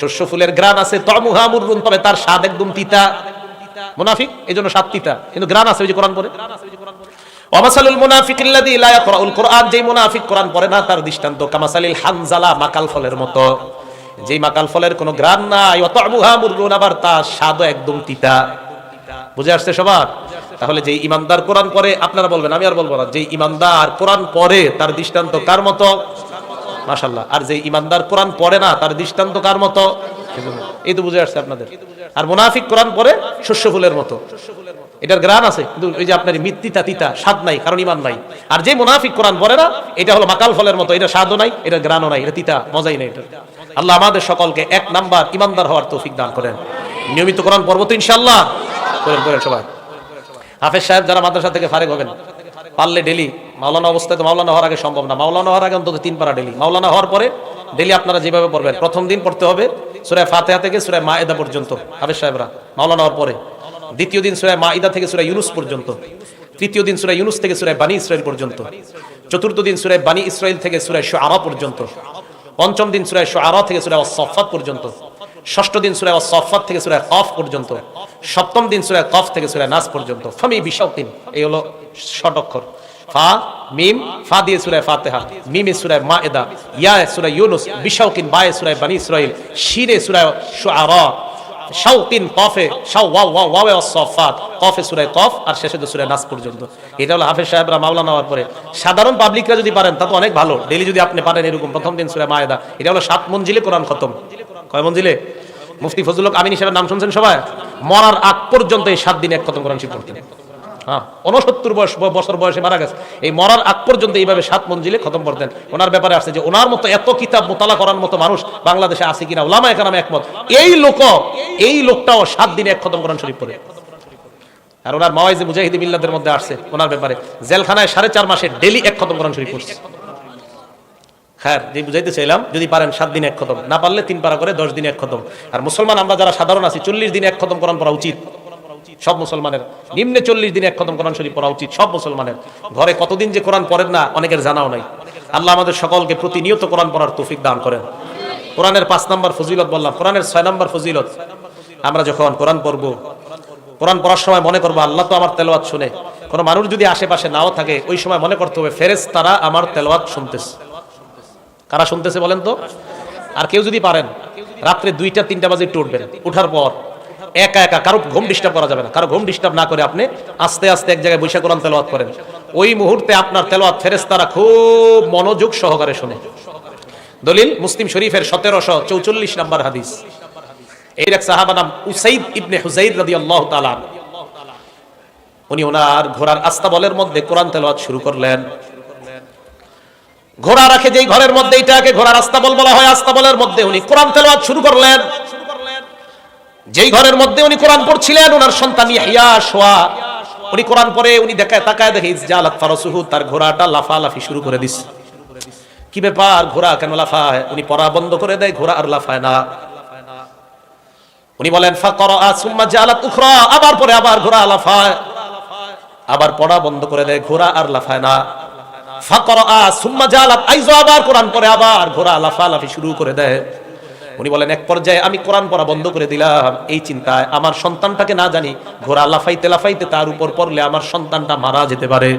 শস্য ফুলের ঘ্রাণ আছে, তা'মুহা মুররুন, তবে তার স্বাদ একদম তিতা। মুনাফিক এইজন্য স্বাদ তিতা, কিন্তু ঘ্রাণ আছে ওই যে কোরআন পড়ে। ওয়া মাসালুল মুনাফিকিল্লাযী লা ইয়াকরাউল কুরআন, যেই মুনাফিক কোরআন পড়ে না তার দৃষ্টান্ত কামাসালিল হানজালা, মাকাল ফলের মতো। যেই মাকাল ফলের কোনো ঘ্রাণ নাই, ওয়া তা'মুহা মুররুন, আবার তার স্বাদও একদম তিতা। বুঝে আসছে সবার? তাহলে যেই ঈমানদার কোরআন পড়ে, আপনারা বলবেন, আমি আর বলবো না, যেই ঈমানদার কোরআন পড়ে তার দৃষ্টান্ত কার মতো? মাশাআল্লাহ। আর যেই ঈমানদার কোরআন পড়ে না তার দৃষ্টান্ত কার মতো? এই তো বুঝে আসছে আপনাদের। আর মুনাফিক কোরআন পড়ে শস্য ফুলের মতো, এটার ঘ্রাণ আছে কিন্তু ওই যে আপনার তিতা তিতা, স্বাদ নাই, কারণ ঈমান নাই। আর যে মুনাফিক কোরআন পড়ে না, এটা হলো মাকাল ফলের মতো, এটা স্বাদও নাই, এটা ঘ্রাণও নাই, এটা তিতা, মজাই নাই এটা। আল্লাহ আমাদের সকলকে 1 নাম্বার ঈমানদার হওয়ার তৌফিক দান করেন। নিয়মিত কোরআন পড়ব তো ইনশাআল্লাহ। করেন সবাই। হাফেজ সাহেব যারা মাদ্রাসা থেকে ফারেক হবেন, পারলে ডেলি, মাওলানা অবস্থায় তো মাওলানা হওয়ার আগে সম্ভব না, মাওলানা হওয়ার আগে অন্তত 3 পারা ডেলি, মাওলানা হওয়ার পরে ডেলি আপনারা যেভাবে পড়বেন, প্রথম দিন পড়তে হবে সূরা ফাতিহা থেকে সূরা মায়েদা পর্যন্ত, হাফেজ সাহেবরা মাওলানা হওয়ার পরে। দ্বিতীয় দিন সূরা মাইদা থেকে সূরা ইউনুস পর্যন্ত। তৃতীয় দিন সূরা ইউনুস থেকে সূরা বানি ইসরাইল পর্যন্ত। চতুর্থ দিন সূরা বানি ইসরাইল থেকে সূরা শুআরা পর্যন্ত। পঞ্চম দিন সূরা শুআরা থেকে সূরা আস-সাফফাত পর্যন্ত। ষষ্ঠ দিন সূরা আস-সাফফাত থেকে সূরা কফ পর্যন্ত। সপ্তম দিন সূরা কফ থেকে সূরা নাস পর্যন্ত। ফামি বিশাউতিন, এই হলো শর্ট অক্ষর। ফা মিম, ফা দিয়ে সূরা ফাতিহা, মিমে সূরা মায়েদা, ইয়া সূরা ইউনুস, বিশাউকিন বায়ে সূরা বানি ইসরাইল, শিরে সূরা শুআরা, শাউকিন কফে শাও ওয়াও ওয়াও ওয়াও আস-সাফফাত, কফে সূরা কফ, আর শেষে সূরা নাস পর্যন্ত। এটা হলো হাফেজ সাহেবরা মাওলানা হওয়ার পরে। সাধারণ পাবলিকরা যদি পারেন তা তো অনেক ভালো, ডেইলি যদি আপনি পারেন এরকম প্রথম দিন সূরা মায়েদা, এটা হলো 7 মঞ্জিলে কোরআন খতম। কয় মঞ্জিলে? মুফতি ফজলুল হক আমিন সাহেবের নাম শুনছেন সবাই? মরার আগ পর্যন্ত এই 7 দিনে এক খতম কোরআন শরীফ পড়তেন। 69 বছর বয়সে মারা গেছে, এই মরার আগ পর্যন্ত এইভাবে 7 মঞ্জিলে খতম করতেন। ওনার ব্যাপারে আসছে যে ওনার মতো এত কিতাব মোতালা করার মতো মানুষ বাংলাদেশে আছে কিনা, উলামায়ে কেরাম একমত এই লোকটাও 7 দিনে এক খতম কোরআন শরীফ পড়ে। আর ওনার মাওয়াইজে মুজাহিদি মিল্লাতের মধ্যে আসছে ওনার ব্যাপারে, জেলখানায় 4.5 মাসে ডেইলি এক খতম কোরআন শরীফ পড়ছে। হ্যাঁ, যে বুঝাইতে চাইলাম, যদি পারেন 7 দিনে এক খতম, না পারলে 3 পারা করে 10 দিনে এক খতম। আর মুসলমান আমরা যারা সাধারণ আছি 40 দিনে এক খতম কোরআন পড়া উচিত সব মুসলমানের। নিম্নে 40 দিনে এক খতম কোরআন শরীফ পড়া উচিত সব মুসলমানের। ঘরে কতদিন যে কোরআন পড়েন না অনেকের জানাও নাই। আল্লাহ আমাদের সকলকে প্রতিনিয়ত কোরআন পড়ার তৌফিক দান করেন। কোরআনের 5 নাম্বার ফজিলত বললাম, কোরআনের 6 নাম্বার ফজিলত, আমরা যখন কোরআন পড়ব, কোরআন পড়ার সময় মনে করবো আল্লাহ তো আমার তেলাওয়াত শুনে। কোনো মানুষ যদি আশেপাশে নাও থাকে, ওই সময় মনে করতে হবে ফেরেশতারা আমার তেলাওয়াত শুনতেছে। কারা শুনতেছে বলেন তো? আর কেউ যদি পারেন রাত্রে 2টা-3টা বাজে একটু উঠবেন, উঠার পর একা একা, কারো ঘুম ডিস্টার্ব করা যাবে না, কারো ঘুম ডিস্টার্ব না করে আপনি আস্তে আস্তে এক জায়গায় বসে কোরআন তেলাওয়াত করেন। ওই মুহূর্তে আপনার তেলাওয়াত ফেরেশতারা খুব মনোযোগ সহকারে শুনে। দলিল মুসলিম শরীফের 1744 নম্বর হাদিস। এর এক সাহাবা নাম উসাইদ ইবনে হুজাইর রাদিয়াল্লাহু তাআলা, উনি ওনার ঘোড়ার আস্তাবলের মধ্যে কোরআন তেলাওয়াত শুরু করলেন। ঘোড়া রাখে যেই ঘরের মধ্যে, এটাকে ঘোড়ার আস্তাবল বলা হয়, আস্তাবলের মধ্যে উনি কোরআন তেলাওয়াত শুরু করলেন। যেই ঘরের মধ্যে উনি কোরআন পড়ছিলেন, ওনার সন্তান ইয়াহইয়া শোয়া, উনি কোরআন পড়ে উনি তাকায় দেখে ইসজালাত ফারাসুহু, তার ঘোড়াটা লাফালাফি শুরু করে দিছে। কি ব্যাপার, ঘোড়া কেন লাফায়? উনি পড়া বন্ধ করে দেয়, ঘোড়া আর লাফায় না। উনি বলেন ফাকরা সুম্মা জালাত উখরা, আবার পরে আবার ঘোড়া লাফায়, আবার পড়া বন্ধ করে দেয়, ঘোড়া আর লাফায় না। ফাকরা সুম্মা জালাত আইজো, আবার কোরআন পড়ে আবার ঘোড়া লাফালাফি শুরু করে দেয়। উনি বলেন এক পর্যায়ে আমি কোরআন পড়া বন্ধ করে দিলাম এই চিন্তায়, আমার সন্তানটাকে না জানি ঘোড়া লাফাইতে লাফাইতে তার উপর পড়লে আমার সন্তানটা মারা যেতে পারে।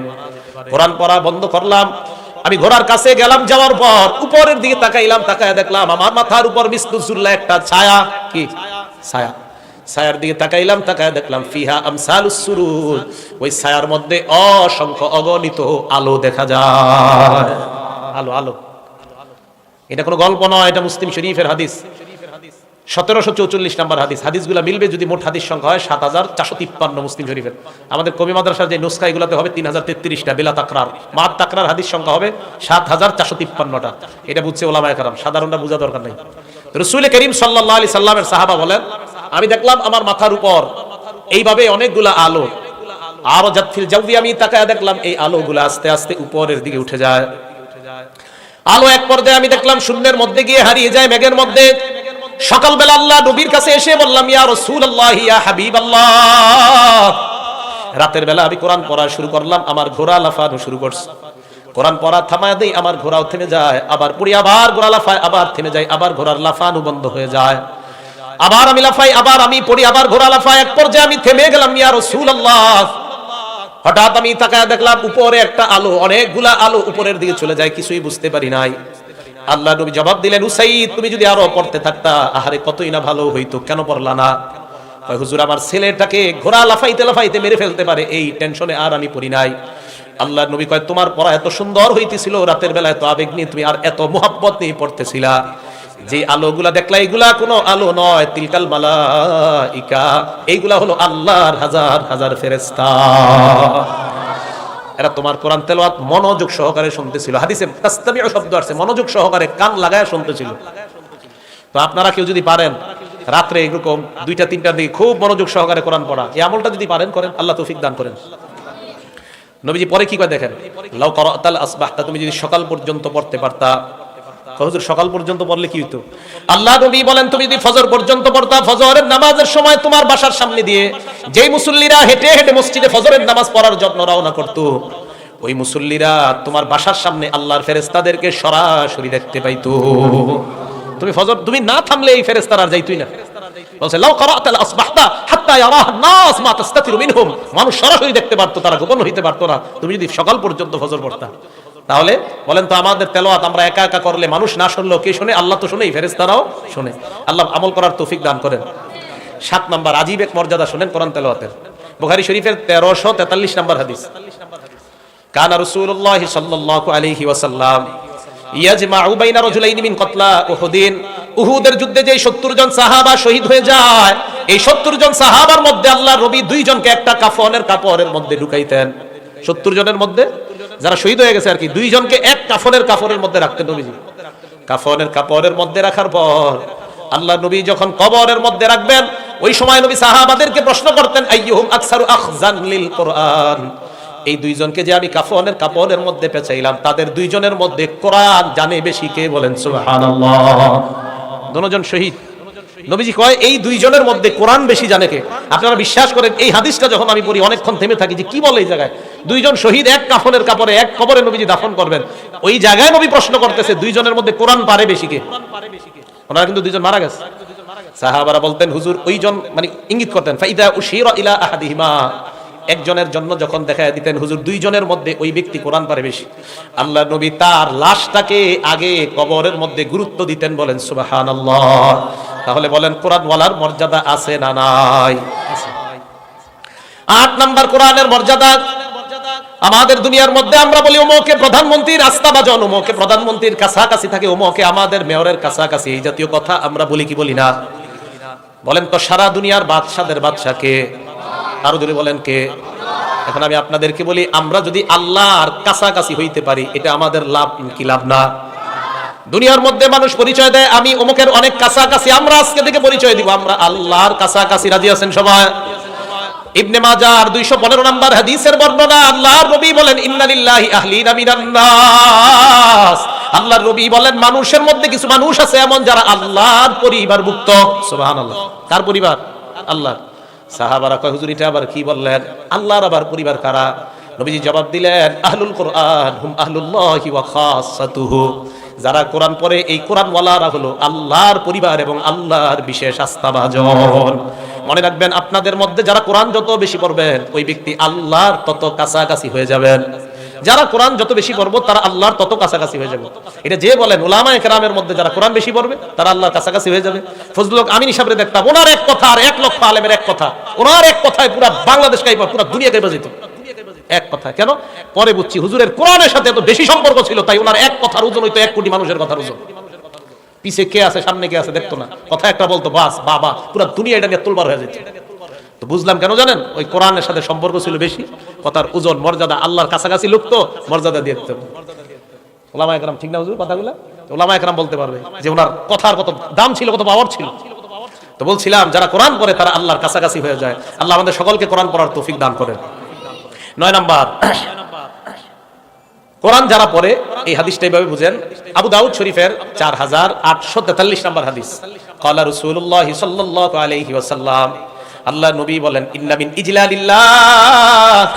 কোরআন পড়া বন্ধ করলাম, আমি ঘোড়ার কাছে গেলাম, যাওয়ার পর উপরের দিকে তাকাইলাম, তাকায় দেখলাম আমার মাথার উপর মিসলুজুল্লাহ একটা ছায়া, কি ছায়া, ছায়ার দিকে তাকাইলাম, তাকায় দেখলাম ফিহা আমসালুস সুরুর, ওই ছায়ার মধ্যে অসংখ্য অগণিত আলো দেখা যায়। আলো আলো, এটা কোনো গল্প নয়, এটা মুসলিম শরীফের হাদিস, 1744 নম্বর হাদিস। হাদিসগুলো মিলবে যদি মোট হাদিস সংখ্যা হয় 7453 মুসলিম শরীফের। আমাদের কবি মাদ্রাসার যে নুসখা এগুলোতে হবে 3033টা বেলা তাকরার, মাত তাকরার হাদিস সংখ্যা হবে 7453টা। এটা বুঝছে ওলামায়ে কেরাম, সাধারণরা বোঝা দরকার নাই। রাসূল করিম সাল্লাল্লাহু আলাইহি সাল্লামের সাহাবা বলেন আমি দেখলাম আমার মাথার উপর এইভাবে অনেকগুলা আলো, আর জাতফিল জাওয়ি, আমি তাকায় দেখলাম এই আলোগুলো আস্তে আস্তে উপরের দিকে উঠে যায়। আলো এক পর্যায়ে আমি দেখলাম শূন্যের মধ্যে গিয়ে হারিয়ে যায় মেঘের মধ্যে। সকালবেলা আল্লাহ নবীর কাছে এসে বললাম ইয়া রাসূলুল্লাহ ইয়া হাবিবাল্লাহ, রাতের বেলা আমি কোরআন পড়া শুরু করলাম, আমার ঘোড়া লাফানো শুরু করছে। কোরআন পড়া থামায় দেই, আমার ঘোড়াও থেমে যায়, আবার পড়ি, আবার ঘোড়া লাফায়, আবার থেমে যায়, আবার ঘোড়ার লাফানো বন্ধ হয়ে যায়, আবার আমি লাফাই, আবার আমি পড়ি, আবার ঘোড়া লাফায়। এক পর্যায়ে আমি থেমে গেলাম ইয়া রাসূলুল্লাহ। হঠাৎ আমি তাকায় দেখলাম উপরে একটা আলো, অনেকগুলা আলো উপরের দিকে চলে যায়, কিছুই বুঝতে পারি নাই। আল্লাহ নবী জবাব দিলেন উসাইদ তুমি যদি আরো পড়তে থাকতা আহারে কতই না ভালো হইতো, কেন পড়লা না? হুজুর আমার ছেলেটাকে ঘোড়া লাফাইতে লাফাইতে মেরে ফেলতে পারে, এই টেনশনে আর আমি পড়ি নাই। আল্লাহ নবী কয় তোমার পড়া এত সুন্দর হইতেছিল, রাতের বেলা এত আবেগ নিয়ে তুমি আর এত মুহাব্বত নিয়ে পড়তেছিলা, যে আলোগুলা দেখলা এগুলা কোনো আলো নয়, তিলকাল মালাইকা, এইগুলা হলো আল্লাহর হাজার হাজার ফেরেশতা, এরা তোমার কোরআন তেলাওয়াত মনোযোগ সহকারে শুনতেছিল। হাদিসে তাসতামিউ শব্দ আছে, মনোযোগ সহকারে কান লাগায় শুনতেছিল। তো আপনারা কেউ যদি পারেন রাত্রে এরকম 2টা-3টার দিকে খুব মনোযোগ সহকারে কোরআন পড়া, এই আমলটা যদি পারেন করেন, আল্লাহ তৌফিক দান করেন। নবীজি পরে কি কয় দেখেন, লাউ করাতাল আসবাহতা, তুমি যদি সকাল পর্যন্ত পড়তে পারতা। হুজুর সকাল পর্যন্ত পড়লে কি হইতো? আল্লাহ নবী বলেন তুমি যদি ফজর পর্যন্ত পড়তা, ফজরের নামাজের সময় তোমার বাসার সামনে দিয়ে যেই মুসল্লিরা হেঁটে হেঁটে মসজিদে ফজরের নামাজ পড়ার জন্য রওনা করত, ওই মুসল্লিরা তোমার বাসার সামনে আল্লাহর ফেরেশতাদেরকে সরাসরি দেখতে পাইতো। তুমি ফজর তুমি না থামলে এই ফেরেশতারা আর যাইতোই না। বলছে লাউ করাতাল আসবাহতা হাত্তা ইয়ারাহা নাস মা তাস্তাতিরু মিনহুম, মানুষ সরাসরি দেখতে পারতো, তারা গোপন হইতে পারতো না, তুমি যদি সকাল পর্যন্ত ফজর পড়তা। তাহলে বলেন তো আমাদের তেলাওয়াত আমরা একা একা করলে মানুষ না শুনলেও কে শুনে? আল্লাহ তো শুনেই, ফেরেশতারাও শুনে। আল্লাহ আমল করার তৌফিক দান করেন। 7 নাম্বার আজীব এক মর্যাদা শুনেন কোরআন তেলাওয়াতের। বুখারী শরীফের 1343 নম্বর হাদিস। কানা রাসূলুল্লাহ সাল্লাল্লাহু আলাইহি ওয়াসাল্লাম ইয়াজমাউ বাইনা রাজুলাইনি মিন কতলা উহুদিন, উহুদের যুদ্ধে যে 70 জন সাহাবা শহীদ হয়ে যায়, এই 70 জন সাহাবার মধ্যে আল্লাহর নবী 2 জনকে একটা কাফনের কাপড়ের মধ্যে ঢুকাইতেন। 70 জনের মধ্যে যারা শহীদ হয়ে গেছে আর কি, 2 জনকে এক কাফনের মধ্যে রাখতেন নবীজি। কাফনের কাপড়ের মধ্যে রাখার পর আল্লাহ নবী যখন কবরের মধ্যে রাখবেন, ওই সময় নবী সাহাবাদেরকে প্রশ্ন করতেন আইয়ুহুম আকসারু আখজান লিল কোরআন, এই 2 জনকে যে আমি কাফনের কাপড়ের মধ্যে পেঁচাইলাম, তাদের 2 জনের মধ্যে কোরআন জানে বেশি কে? বলেন সুবহানাল্লাহ। দুজন শহীদ, নবীজি কয় এই 2 জনের মধ্যে কোরআন বেশি জানে কে? আপনারা বিশ্বাস করেন এই হাদিসটা যখন আমি পড়ি অনেকক্ষণ থেমে থাকি যে কি বলে এই জায়গায় 2 জন শহীদ এক কাফনের কাপড়ে এক কবরে নবীজি দাফন করবেন, ওই জায়গায় নবী প্রশ্ন করতেছে 2 জনের মধ্যে কোরআন পারে বেশি কে? ওনারা কিন্তু 2 জন মারা গেছে। সাহাবারা বলতেন হুজুর ওই জন, মানে ইঙ্গিত করতেন ফাইদা উশিরা ইলা আহাদিহিমা, একজনের জন্য যখন দেখায় দিতেন হুজুর 2 জনের মধ্যে ওই ব্যক্তি কোরআন পারে বেশি, আল্লাহ নবী তার লাশটাকে আগে কবরের মধ্যে গুরুত্ব দিতেন। বলেন সুবহানাল্লাহ। তাহলে বলেন কোরআন ওয়ালার মর্যাদা আছে না নাই? 8 নাম্বার কোরআনের মর্যাদা, আমাদের দুনিয়ার মধ্যে আমরা বলি ওমকে প্রধানমন্ত্রীর আস্থাভাজন, ওমকে প্রধানমন্ত্রীর কাছাকাছি থাকে, ওমকে আমাদের মেয়রের কাছাকাছি, এই জাতীয় কথা আমরা বলি কি বলি না? বলেন তো সারা দুনিয়ার বাদশাদের বাদশাকে, আরো জোরে বলেন কে? এখন আমি আপনাদেরকে বলি, আমরা যদি আল্লাহর কাছাকাছি হইতে পারি, এটা আমাদের লাভ কি লাভ না? দুনিয়ার মধ্যে মানুষ পরিচয় দেয় আমি অমুকের অনেক কাছাকাছি, আমরা আজকে থেকে পরিচয় দিব আমরা আল্লাহর কাছাকাছি। রাজি আছেন সবাই? ইবনে মাজার 215 নম্বর হাদিসের বর্ণনা, আল্লাহর নবী বলেন ইন্না লিল্লাহি আহলিনা মিনান নাস, আল্লাহর নবী বলেন মানুষের মধ্যে কিছু মানুষ আছে এমন যারা আল্লাহর পরিবারভুক্ত। সুবহানাল্লাহ। কার পরিবার? আল্লাহ। সাহাবারা কয় হুজুর এটা আবার কি বললেন? আল্লাহর আবার পরিবার কারা? নবীজি জবাব দিলেন আহলুল কোরআন হুম আহলুল্লাহি ওয়া খাসাতুহু, যারা কোরআন পড়ে এই কোরআনওয়ালারা হলো আল্লাহর পরিবার এবং আল্লাহর বিশেষ আস্থাভাজন। মনে রাখবেন আপনাদের মধ্যে যারা কোরআন যত বেশি পড়বেন ওই ব্যক্তি আল্লাহর তত কাছাকাছি হয়ে যাবেন। যারা কোরআন যত বেশি পড়বো তারা আল্লাহর তত কাছাকাছি হয়ে যাবে। এটা যে বলেন উলামায়ে কেরামের মধ্যে যারা কোরআন বেশি পড়বে তারা আল্লাহর কাছাকাছি হয়ে যাবে। ফজলুল হক আমিনী সাহেবরে দেখতাম, ওনার এক কথা আর 1 লক্ষ আলেমের এক কথা, ওনার এক কথায় পুরো বাংলাদেশ কাইপা পুরো দুনিয়া কাইপা যেত। এক কথা কেন? পরে বুঝছি হুজুরের কোরআনের সাথে এত বেশি সম্পর্ক ছিল, তাই ওনার এক কথার ওজন হইতো 1 কোটি মানুষের কথার ওজন। পিছে কে আছে সামনে কে আছে দেখতো না, কথা একটা বলতো বাস বাবা, পুরো দুনিয়া এটা নিয়ে তোলবার হয়ে যেত। তো বুঝলাম কেন জানেন? ওই কোরআনের সাথে সম্পর্ক ছিল বেশি, কথার ওজন মর্যাদা, আল্লাহর কাছাকাছি লোক তো মর্যাদা দিয়ে দিতে। ওলামায়ে কেরাম ঠিক না হুজুর কথাগুলো? ওলামায়ে কেরাম বলতে পারবে যে ওনার কথার কত দাম ছিল, কত পাওয়ার ছিল। তো বলছিলাম যারা কোরআন পড়ে তারা আল্লাহর কাছাকাছি হয়ে যায়। আল্লাহ আমাদের সকলকে কোরআন পড়ার তৌফিক দান করেন। 9 নাম্বার, কোরআন যারা পড়ে এই হাদিসটা এইভাবে বুঝেন। আবু দাউদ শরীফের 4843 নম্বর হাদিস, ক্বালা রাসূলুল্লাহ সাল্লাল্লাহু আলাইহি ওয়াসাল্লাম, আল্লাহ নবী বলেন ইন্না মিন ইজলালিল্লাহ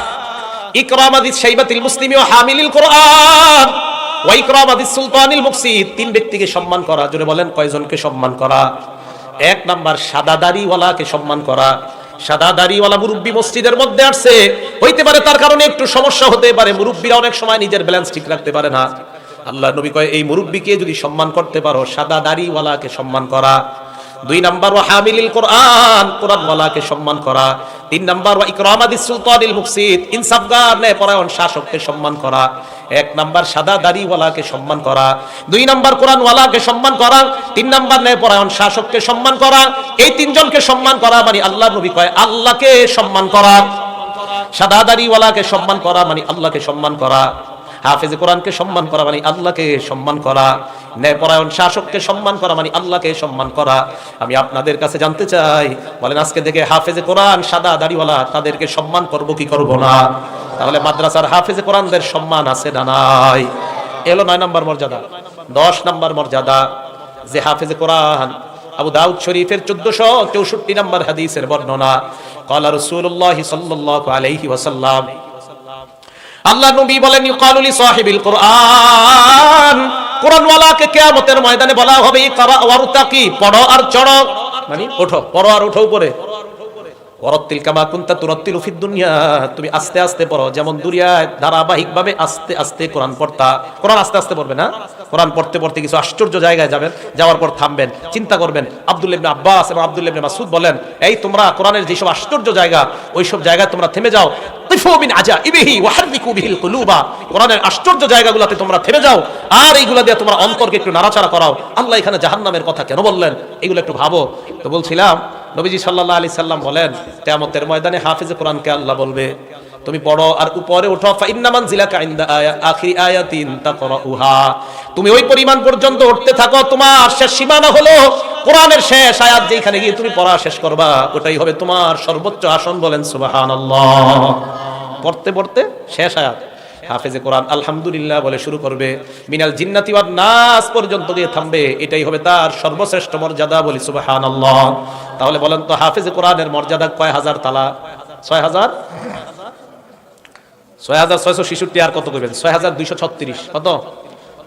ইকরামাদিস শাইবাতিল মুসলিমি ওয়া হামিলিল কোরআন ওয়া ইকরামাদিস সুলতানিল মুকসিদ। 3 ব্যক্তিকে সম্মান করা। জোরে বলেন কয়জনকে সম্মান করা? 1 নাম্বার সাদা দাড়িওয়ালাকে সম্মান করা। সাদা দাড়িওয়ালা মুরব্বী মসজিদের মধ্যে আসছে, হইতে পারে তার কারণে একটু সমস্যা হতে পারে, মুরব্বীরা অনেক সময় নিজের ব্যালেন্স ঠিক রাখতে পারে না। আল্লাহ নবী কয় এই মুরব্বীকে যদি সম্মান করতে পারো, সাদা দাড়িওয়ালাকে সম্মান করা। 2 নাম্বার ওয়া হামিলিল কোরআন, কোরআনওয়ালাকে সম্মান করা। 3 নাম্বার ওয়া ইকরামাদিস সুলতানিল মুকসিদ, ইনসাফগার ন্যায়পরায়ণ শাসককে সম্মান করা। 1 নাম্বার সাদা দাড়িওয়ালাকে সম্মান করা, 2 নাম্বার কোরআনওয়ালাকে সম্মান করা, 3 নাম্বার ন্যায়পরায়ণ শাসককে সম্মান করা। এই 3 জনকে সম্মান করা মানে আল্লাহ নবী কয় আল্লাহকে সম্মান করা। সাদা দাড়িওয়ালাকে সম্মান করা মানে আল্লাহকে সম্মান করা। হাফেজে কোরআনকে সম্মান করা মানে আল্লাহকে সম্মান করা। ন্যায়পরায়ণ শাসককে সম্মান করা মানে আল্লাহকে সম্মান করা। আমি আপনাদের কাছে জানতে চাই, বলেন আজকে থেকে হাফেজে কোরআন সাদা দাড়িওয়ালা তাদেরকে সম্মান করব কি করব না? তাহলে মাদ্রাসার হাফেজে কোরআনদের সম্মান আছে না নাই? এলো 9 নম্বর মর্যাদা। 10 নম্বর মর্যাদা যে হাফেজে কোরআন, আবু দাউদ শরীফের 1464 নম্বর হাদিসের বর্ণনা, ক্বালা রাসূলুল্লাহ সাল্লাল্লাহু আলাইহি ওয়াসাল্লাম, আল্লাহ নবী বলেন ইউকালু লি সাহিবিল কোরআন, কোরআনওয়ালাকে কিয়ামতের ময়দানে বলা হবে ইকরা ওয়ারতাকি, পড়ো আর চড়ো, মানে ওঠো, পড়ো আর ওঠো উপরে। ওয়ারাত্তিল কামা কুনতা তুরাত্তিলু ফিদ দুনিয়া, তুমি আস্তে আস্তে পড়ো, যেমন দুনিয়ায় ধারাবাহিকভাবে আস্তে আস্তে কোরআন পড়তা। কোরআন আস্তে আস্তে পড়বে না, কোরআন পড়তে পড়তে কিছু আশ্চর্য জায়গায় যাবেন, যাওয়ার পর থামবেন, চিন্তা করবেন। আব্দুল্লাহ ইবনে আব্বাস এবং আব্দুল্লাহ ইবনে মাসউদ বলেন, এই তোমরা কোরআনের যেসব আশ্চর্য জায়গা, ওই সব জায়গায় তোমরা থেমে যাও। তিফু মিন আজাইবিহি ওয়া হাররিকু বিহিল কুলুবা, কোরআনের আশ্চর্য জায়গাগুলোতে তোমরা থেমে যাও আর এইগুলা দিয়ে তোমরা অন্তরকে একটু নাড়াচাড়া করাও। আল্লাহ এখানে জাহান্নামের কথা কেন বললেন এগুলো একটু ভাবো। তো বলছিলাম নবীজি সাল্লাল্লাহু আলাইহি সাল্লাম বলেন কিয়ামতের ময়দানে হাফেজে কোরআনকে আল্লাহ বলবে তুমি পড়ো আর উপরে ওঠো, ফা ইন্না মানজিলাকা ইনদা আখিরি আয়াতিন তাকরাউহা, তুমি ওই পরিমাণ পর্যন্ত উঠতে থাকো, তোমার শেষ সীমানা হলো কোরআনের শেষ আয়াত, যেখানে গিয়ে তুমি পড়া শেষ করবা ওটাই হবে তোমার সর্বোচ্চ আসন। বলেন সুবহানাল্লাহ। পড়তে পড়তে শেষ আয়াত, হাফেজে কোরআন আলহামদুলিল্লাহ বলে শুরু করবে, মিনাল জিন্নাতি ওয়ান নাস পর্যন্ত গিয়ে থামবে, এটাই হবে তার সর্বশ্রেষ্ঠ মর্যাদা। বলি সুবহানাল্লাহ। তাহলে বলেন তো হাফেজে কোরআনের মর্যাদা কয় হাজার তালা? 6000, 6666 আর কত করবেন? 6236। কত?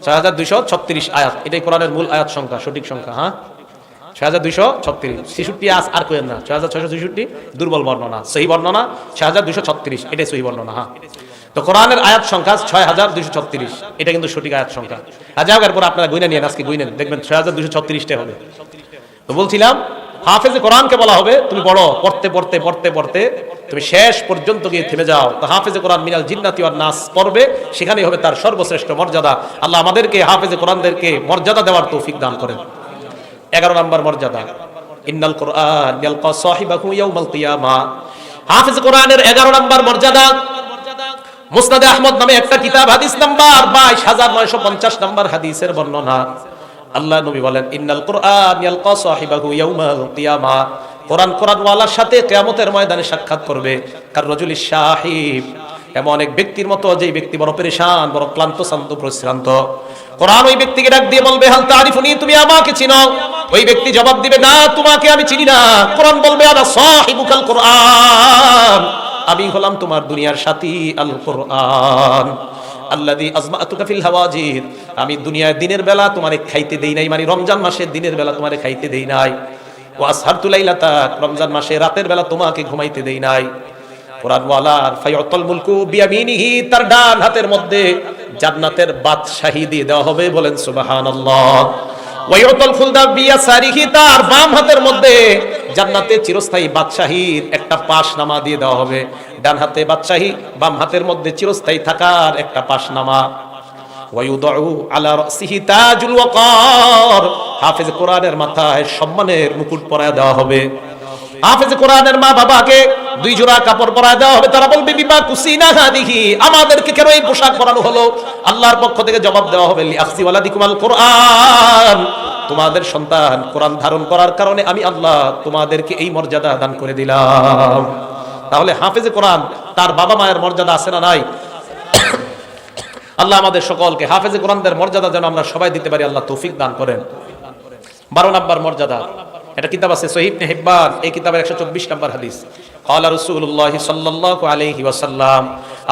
6236 আয়াত। এটাই কোরআনের মূল আয়াত সংখ্যা, সঠিক সংখ্যা। হ্যাঁ 6236, 66 আর কইেন না, 6666 দুর্বল বর্ণনা, সহি বর্ণনা 6236, এটাই সহি বর্ণনা। হ্যাঁ তো কোরআনের আয়াত সংখ্যা 6236, এটা কিন্তু সঠিক আয়াত সংখ্যা। আজ যাওয়ার পর আপনারা গুইনা নিয়ে আজকে গুইনেন, দেখবেন 6236টা হবে। তো বলছিলাম হাফেজে কোরআনকে বলা হবে তুমি পড়ো, পড়তে পড়তে পড়তে পড়তে তুমি শেষ পর্যন্ত গিয়ে থেমে যাও। তো হাফেজে কোরআন মিনাল জিন্নাতি ওয়ান নাস পড়বে, সেখানেই হবে তার সর্বশ্রেষ্ঠ মর্যাদা। আল্লাহ আমাদেরকে হাফেজে কোরআনদেরকে মর্যাদা দেওয়ার তৌফিক দান করেন। 11 নম্বর মর্যাদা, ইন্নাল কোরআন ইয়ালকা সাহিবাহু ইয়াউমাল কিয়ামা। হাফেজ কোরআনের 11 নম্বর মর্যাদা, মুসনাদে আহমদ নামে একটা কিতাব, হাদিস নাম্বার 22950 নম্বর হাদিসের বর্ণনা। আল্লাহ নবী বলেন, ইন্নাল কোরআন ইয়ালকা সাহিবাহু ইয়াউমাল কিয়ামা। কোরআনওয়ালার সাথে কিয়ামতের ময়দানে সাক্ষাৎ করবে কার রাজুলিশ শাহিব, এমন এক ব্যক্তির মতো যে ব্যক্তি বড় পেরেশান, বড় ক্লান্ত শান্ত প্রশ্রান্ত। কোরআন ওই ব্যক্তিকে ডাক দিয়ে বলবে, হাল তারিফুনি, তুমি আমাকে চিনো? ওই ব্যক্তি জবাব দিবে, না, তোমাকে আমি চিনি না। কোরআন বলবে, আনা সাহিবুকাল কোরআন, আমি হলাম তোমার দুনিয়ার সাথী আল কোরআন। আল্লাযী আজমাতুকা ফিল হাওয়াজির, আমি দুনিয়ার দিনের বেলা তোমারে খাইতে দেই নাই, মানে রমজান মাসের দিনের বেলা তোমারে খাইতে দেই নাই। ওয়া আসহারতু লাইলাতাক, রমজান মাসে রাতের বেলা তোমাকে ঘুমাইতে দেই নাই। কোরআনওয়ালার ফায়াতুল মুলকু বিয়ামিনিহি, তার ডান হাতের মধ্যে জান্নাতের বাদশাহী দিয়ে দেওয়া হবে, বলেন সুবহানাল্লাহ। ওয়া ইয়াতুল খুলদা বিয়াসারিহি, তার বাম হাতের মধ্যে জান্নাতের চিরস্থায়ী বাদশাহীর একটা পাশনামা দিয়ে দেওয়া হবে। ডান হাতে বাদশাহী, বাম হাতের মধ্যে চিরস্থায়ী থাকার একটা পাশনামা। ওয়া ইউদাউ আলা রাসিহি তাজুল ওয়াকার, হাফেজ কোরআনের মাথায় সম্মানের মুকুট পরায় দেওয়া হবে। হাফেজ কোরআনের মা বাবাকে 2 জোড়া কাপড় পরায় দেওয়া হবে। তারা বলবে, বিমা কুসিনা হাদিহি, আমাদেরকে কেন এই পোশাক পরানো হলো? আল্লাহর পক্ষ থেকে জবাব দেওয়া হবে, লিআখজি ওয়ালাদিকুমাল কোরআন, তোমাদের সন্তান কোরআন ধারণ করার কারণে আমি আল্লাহ তোমাদেরকে এই মর্যাদা দান করে দিলাম। তাহলে হাফেজে কোরআন তার বাবা মায়ের মর্যাদা আছে না নাই? আল্লাহ আমাদের সকলকে হাফেজে কোরআনদের মর্যাদা যেন আমরা সবাই দিতে পারি, আল্লাহ তৌফিক দান করেন। 12 নম্বর মর্যাদা, এটা কিতাব আছে সহিহ ইবনে হিব্বান, এই কিতাবের 124 নম্বর হাদিস। ক্বালা রাসূলুল্লাহ সাল্লাল্লাহু আলাইহি ওয়াসাল্লাম,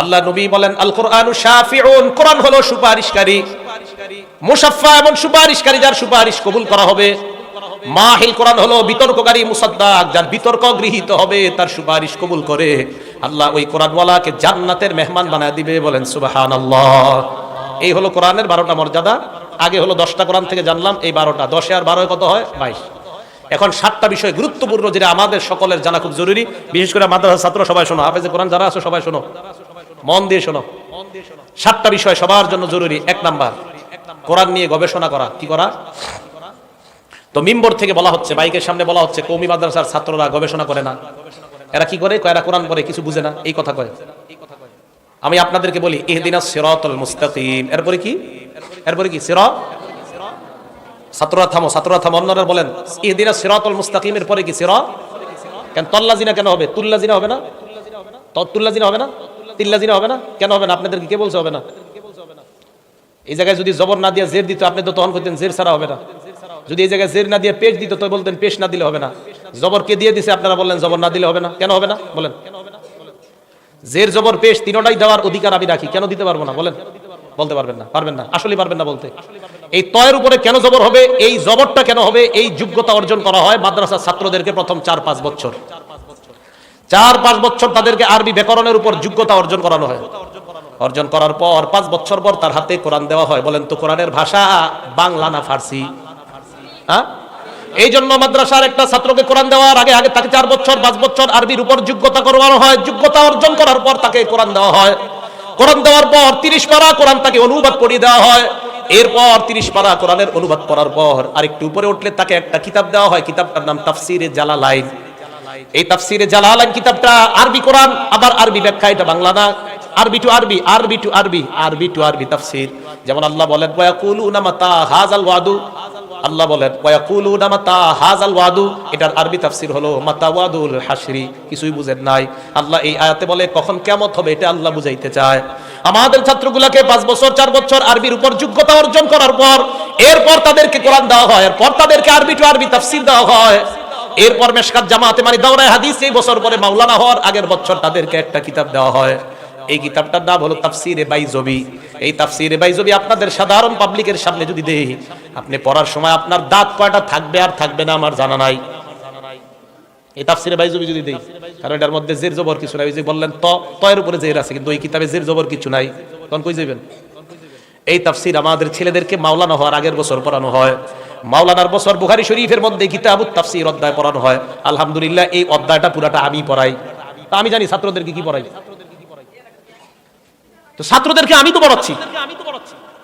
আল্লাহ নবী বলেন, আল কোরআনু শাফিউন, কোরআন হলো সুপারিশকারী। মুশাফফা, এমন সুপারিশকারী যার সুপারিশ কবুল করা হবে। মাহিল, কোরআন হলো বিতর্ককারী, মুসাদ্দাক, যার বিতর্ক গৃহীত হবে, তার সুপারিশ কবুল করে আল্লাহ ওই কোরআনওয়ালাকে জান্নাতের মেহমান বানায় দিবে, বলেন সুবহানাল্লাহ। এই হলো কোরআনের 12টা মর্যাদা। আগে হলো 10টা কোরআন থেকে জানলাম, এই 12টা, 10 আর 12 কত হয়? 22। এখন 7টা বিষয় গুরুত্বপূর্ণ, যেটা আমাদের সকলের জানা খুব জরুরি। বিশেষ করে মাদ্রাসার ছাত্র সবাই শোনো, হাফেজে কোরআন যারা আছে সবাই শোনো, মন দিয়ে শোনো। 7টা বিষয় সবার জন্য জরুরি। 1 নাম্বার, কোরআন নিয়ে গবেষণা করা। কি করা? তো মিম্বর থেকে বলা হচ্ছে, বাইকের সামনে বলা হচ্ছে, কওমি মাদ্রাসার ছাত্ররা গবেষণা করে না। এরা কি করে? এরা কোরআন পড়ে, কিছু বুঝে না, এই কথা কয়। আমি আপনাদেরকে বলি, ইহদিনাস সিরাতাল মুস্তাকিম, এরপরে কি? এরপরে কি? সিরাত। ছাত্ররা থামো, ছাত্ররা থামো, অন্যরা বলেন ইহদিনাস সিরাতাল মুস্তাকিম, এর পরে কি? সিরাত। কেন তল্লাজিনা কেন হবে? তুল্লাজিনা হবে না? তুল্লাজিনা হবে না? তিল্লাজিনা হবে না? কেন হবে না? আপনাদেরকে কে বলছে হবে না? এই জায়গায় যদি জবর না দিয়ে জের দিত, আপনি তো তখন কইতেন জের ছাড়া হবে না। যদি এই জায়গায় জের না দিয়ে পেশ দিত, তো বলতেন পেশ না দিলে হবে না। জবর কে দিয়ে দিছে, আপনারা বললেন জবর না দিলে হবে না। কেন হবে না বলেন? জের জবর পেশ তিনটাই দেওয়ার অধিকার আমি রাখি, কেন দিতে পারবো না বলেন? বলতে পারবেন না, পারবেন না, আসলে পারবেন না বলতে। এই তয়ের উপরে কেন জবর হবে? এই জবরটা কেন হবে? এই যোগ্যতা অর্জন করা হয় মাদ্রাসার ছাত্রদেরকে প্রথম 4-5 বছর। 4-5 বছর তাদেরকে আরবি ব্যাকরণের উপর যোগ্যতা অর্জন করানো হয়। অর্জন করার পর 5 বছর পর তার হাতে কোরআন দেওয়া হয়। বলেন তো কোরআনের ভাষা বাংলা না ফার্সি? হ্যাঁ, এই জন্য মাদ্রাসার একটা ছাত্রকে কোরআন দেওয়ার আগে তাকে 4 বছর 5 বছর আরবির উপর যোগ্যতা করানো হয়। যোগ্যতা অর্জন করার পর তাকে কোরআন দেওয়া হয়। কোরআন দেওয়ার পর 30 পারা কোরআন তাকে অনুবাদ পড়িয়ে দেওয়া হয়। এরপর 30 পারা কোরআনের অনুবাদ করার পর আরেকটু উপরে উঠলে তাকে একটা কিতাব দেওয়া হয়। কিতাবটার নাম তাফসিরে জালালাইন। এই তাফসিরে জালালাইন কিতাবটা আরবি কোরআন, আবার আরবি ব্যাখ্যা, এটা বাংলা না, আরবি টু আরবি, আরবি টু আরবি, আরবি টু আরবি তাফসীর। যেমন আল্লাহ বলেন, ওয়ায়াকুলুনা মাতা হাযাল ওয়াদু, আল্লাহ বলেন ওয়ায়াকুলুনা মাতা হাযাল ওয়াদু, এটার আরবি তাফসীর হলো মাতা ওয়াদুল হাশরি। কিছুই বুঝেন নাই। আল্লাহ এই আয়াতে বলে কখন কিয়ামত হবে, এটা আল্লাহ বুঝাইতে চায়। আমাদের ছাত্রগুলোকে 5 বছর 4 বছর আরবির উপর যোগ্যতা অর্জন করার পর এরপর তাদেরকে কোরআন দেওয়া হয়, এরপর তাদেরকে আরবি টু আরবি তাফসীর দেওয়া হয়। এরপর মেশকাত জামাতে মানে দাওরায়ে হাদিস, এই বছর পরে মাওলানা হওয়ার আগের বছর তাদেরকে একটা কিতাব দেওয়া হয়। এই কিতাবটার নাম হলো তাফসিরে বাইজবি। এই তাফসিরে বাইজবি আপনাদের সাধারণ পাবলিকের সামনে যদি দেই, আপনি পড়ার সময় আপনার দাঁত কয়টা থাকবে আর থাকবে না আমার জানা নাই। এই তাফসিরে বাইজবি যদি দেই, কারণ এটার মধ্যে জের জবর কিছু নাই। ওই যে বললেন তয়ের উপরে জের আছে, কিন্তু এই কিতাবে জের জবর কিছু নাই, তখন কই যাবেন? এই তাফসির আমাদের ছেলেদেরকে মাওলানা হওয়ার আগের বছর পড়ানো হয়। মাওলানার বছর বুখারী শরীফের মধ্যে কিতাবুত তাফসির অধ্যায় পড়ানো হয়। আলহামদুলিল্লাহ এই অধ্যায়টা পুরাটা আমি পড়াই। তা আমি জানি ছাত্রদেরকে কি পড়াই। তো ছাত্রদেরকে আমি তো পড়াচ্ছি।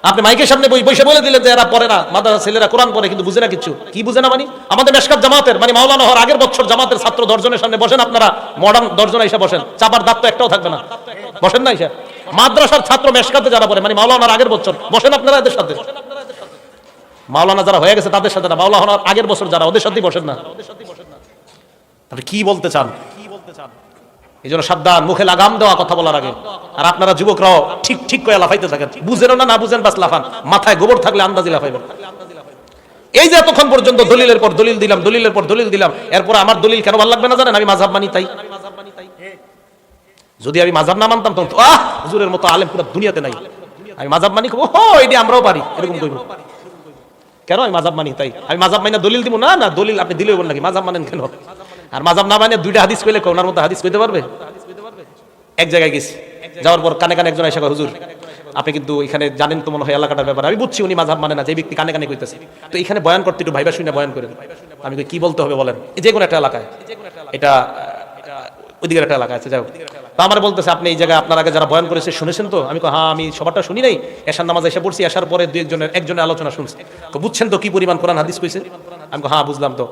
আপনি মাইকের সামনে বসে বলে দিলেন যে এরা পড়ে না, মাদ্রাসা ছেলেরা কোরআন পড়ে কিন্তু বুঝে না কিছু। কি বুঝে না মানে? আমাদের মেশকাত জামাতের মানে মাওলানা হওয়ার আগের বছর জামাতের ছাত্র 10 জনের সামনে বসেন, আপনারা মডার্ন 10 জন এসে বসেন, চাপার দাঁত তো একটাও থাকবে না, বসেন না এসে। মাদ্রাসার ছাত্র মেশকাতে যারা পড়ে মানে মাওলানার আগের বছর বসেন আপনারা এদের সাথে। মাওলানা যারা হয়ে গেছে তাদের সাথে না, মাওলানার আগের বছর যারা ওদের সাথেই বসেন না। আপনি কি বলতে চান? এই জন্য সাবধান, মুখে লাগাম দেওয়া কথা বলার আগে। আর আপনারা যুবকরাও ঠিক ঠিক করে লাফাইতে থাকেন, বুঝেন না বুঝেন বাস লাফান, মাথায় গোবর থাকলে আন্দাজি লাফাইবেন। এই যে এতক্ষণ পর্যন্ত দলিলের পর দলিল দিলাম, দলিলের পর দলিল দিলাম, এরপর আমার দলিল কেন ভালো লাগবে না জানেন? আমি মাযহাব মানি তাই। যদি আমি মাযহাব না মানতাম তখন হুজুরের মতো আলেম পুরো দুনিয়াতে নাই। আমি মাযহাব মানি, ও এটি আমরাও পারি এরকম কইব কেন? আমি মাযহাব মানি তাই। আমি মাযহাব মানি না দলিল দিব না? না দলিল আপনি দিলেই বল নাকি, মাযহাব মানেন কেন? আর মাযহাব না মানে দুইটা হাদিস কইলে কোনার মতো হাদিস কইতে পারবে? এক জায়গায় গেছি, যাওয়ার পর কানে কানে একজন এসে কয়, হুজুর আপনি কিন্তু এখানে জানেন তো মনে হয় এলাকাটার ব্যাপারে। আমি বুঝছি উনি মাযহাব মানে না, যে ব্যক্তি কানে কানে কইতেছে, তো এখানে বয়ান করতে একটু ভাইবা শুনে বয়ান করেন। আমি কি বলতে হবে বলেন? যে কোনো একটা এলাকায়, এটা ওইদিকের একটা এলাকা আছে, যাও। তা আমার বলতেছে আপনি এই জায়গায় আপনার আগে যারা বয়ান করেছে শুনেছেন তো? আমি হ্যাঁ আমি সবারটা শুনি নাই, এশার নামাজ এসে পড়ছি, আসার পরে একজনের আলোচনা শুনছি। বুঝছেন তো কি পরিমাণ কোরআন হাদিস কইছে? আমি হ্যাঁ বুঝলাম। তো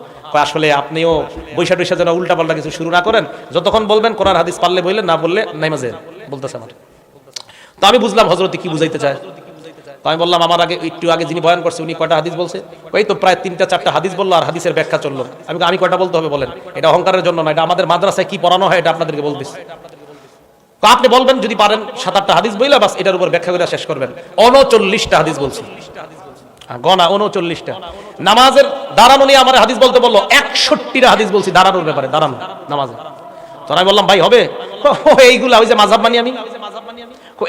আসলে আপনিও বৈশা টৈশা যেন উল্টা পাল্টা কিছু শুরু না করেন, যতক্ষণ বলবেন কোরআন হাদিস পারলে বললেন, না বললে নাই মাঝে বলতেছে আমার। তো আমি বুঝলাম হযরতে কি বুঝাইতে চায়। তো আমি বললাম আমার আগে একটু আগে যিনি বয়ান করছে উনি কয়টা হাদিস বলছে? ওই তো প্রায় 3-4টা হাদিস বললো, আর হাদিসের ব্যাখ্যা চললো। আমি কয়টা বলতে হবে বলেন? এটা অহংকারের জন্য না, এটা আমাদের মাদ্রাসায় কি পড়ানো হয় এটা আপনাদেরকে বলতেছি। তো আপনি বলবেন যদি পারেন 7-8টা হাদিস বইলা বাস এটার উপর ব্যাখ্যা করে শেষ করবেন। 39টা হাদিস বলছি, গনা 39টা। নামাজের দাঁড়ানো নিয়ে আমার হাদিস বলতে বললো, 61টা হাদিস বলছি দাঁড়ানোর ব্যাপারে, দাঁড়ানো নামাজে। তো আমি বললাম ভাই হবে? এইগুলা ওই যে মাযহাব মানি আমি,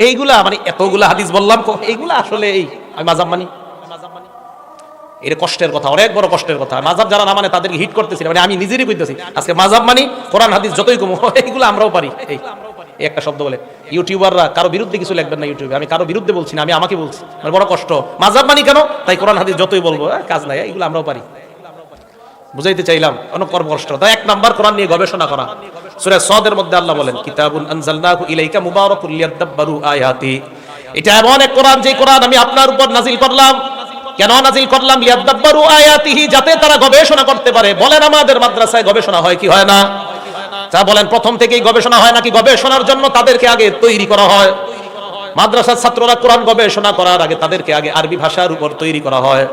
এইগুলা মানে এতগুলা হাদিস বললাম, এইগুলা আসলে এই আমি মাযহাব মানি। এটা কষ্টের কথা, অনেক বড় কষ্টের কথা। মাযহাব যারা না মানে তাদেরকে হিট করতেছি, মানে আমি নিজেরই কইতেছি আজকে মাযহাব মানি, কোরআন হাদিস যতই কম এইগুলো আমরাও পারি। এই একটা শব্দ বলে ইউটিউবাররা কারো বিরুদ্ধে কিছু লিখবেন না ইউটিউবে, আমি কারো বিরুদ্ধে বলছি না, আমি আমাকে বলছি। আমার বড় কষ্ট, মাযহাব মানি কেন? তাই কোরআন হাদিস যতই বলবো কাজ নাই, এগুলো আমরাও পারি। বুঝাইতে চাইলাম অনেক কষ্ট। তাই 1 নাম্বার কোরআন নিয়ে গবেষণা করা। সূরা সদের মধ্যে আল্লাহ বলেন কিতাবুন আনজালনাহু ইলাইকা মুবারাকুল লিয়াদাব্বারু আয়াতি। এটা এমন এক কোরআন যে কোরআন আমি আপনার উপর নাজিল করলাম। কেন নাজিল করলাম? লিয়াদাব্বারু আয়াতিহি, যাতে তারা গবেষণা করতে পারে। বলেন আমাদের মাদ্রাসায় গবেষণা হয় কি হয় না? যা বলেন প্রথম থেকেই গবেষণা হয় নাকি গবেষণার জন্য তাদেরকে আগে তৈরি করা হয়? মাদ্রাসার ছাত্ররা কোরআন গবেষণা করার আগে তাদেরকে আগে আরবি ভাষার উপর তৈরি করা হয়।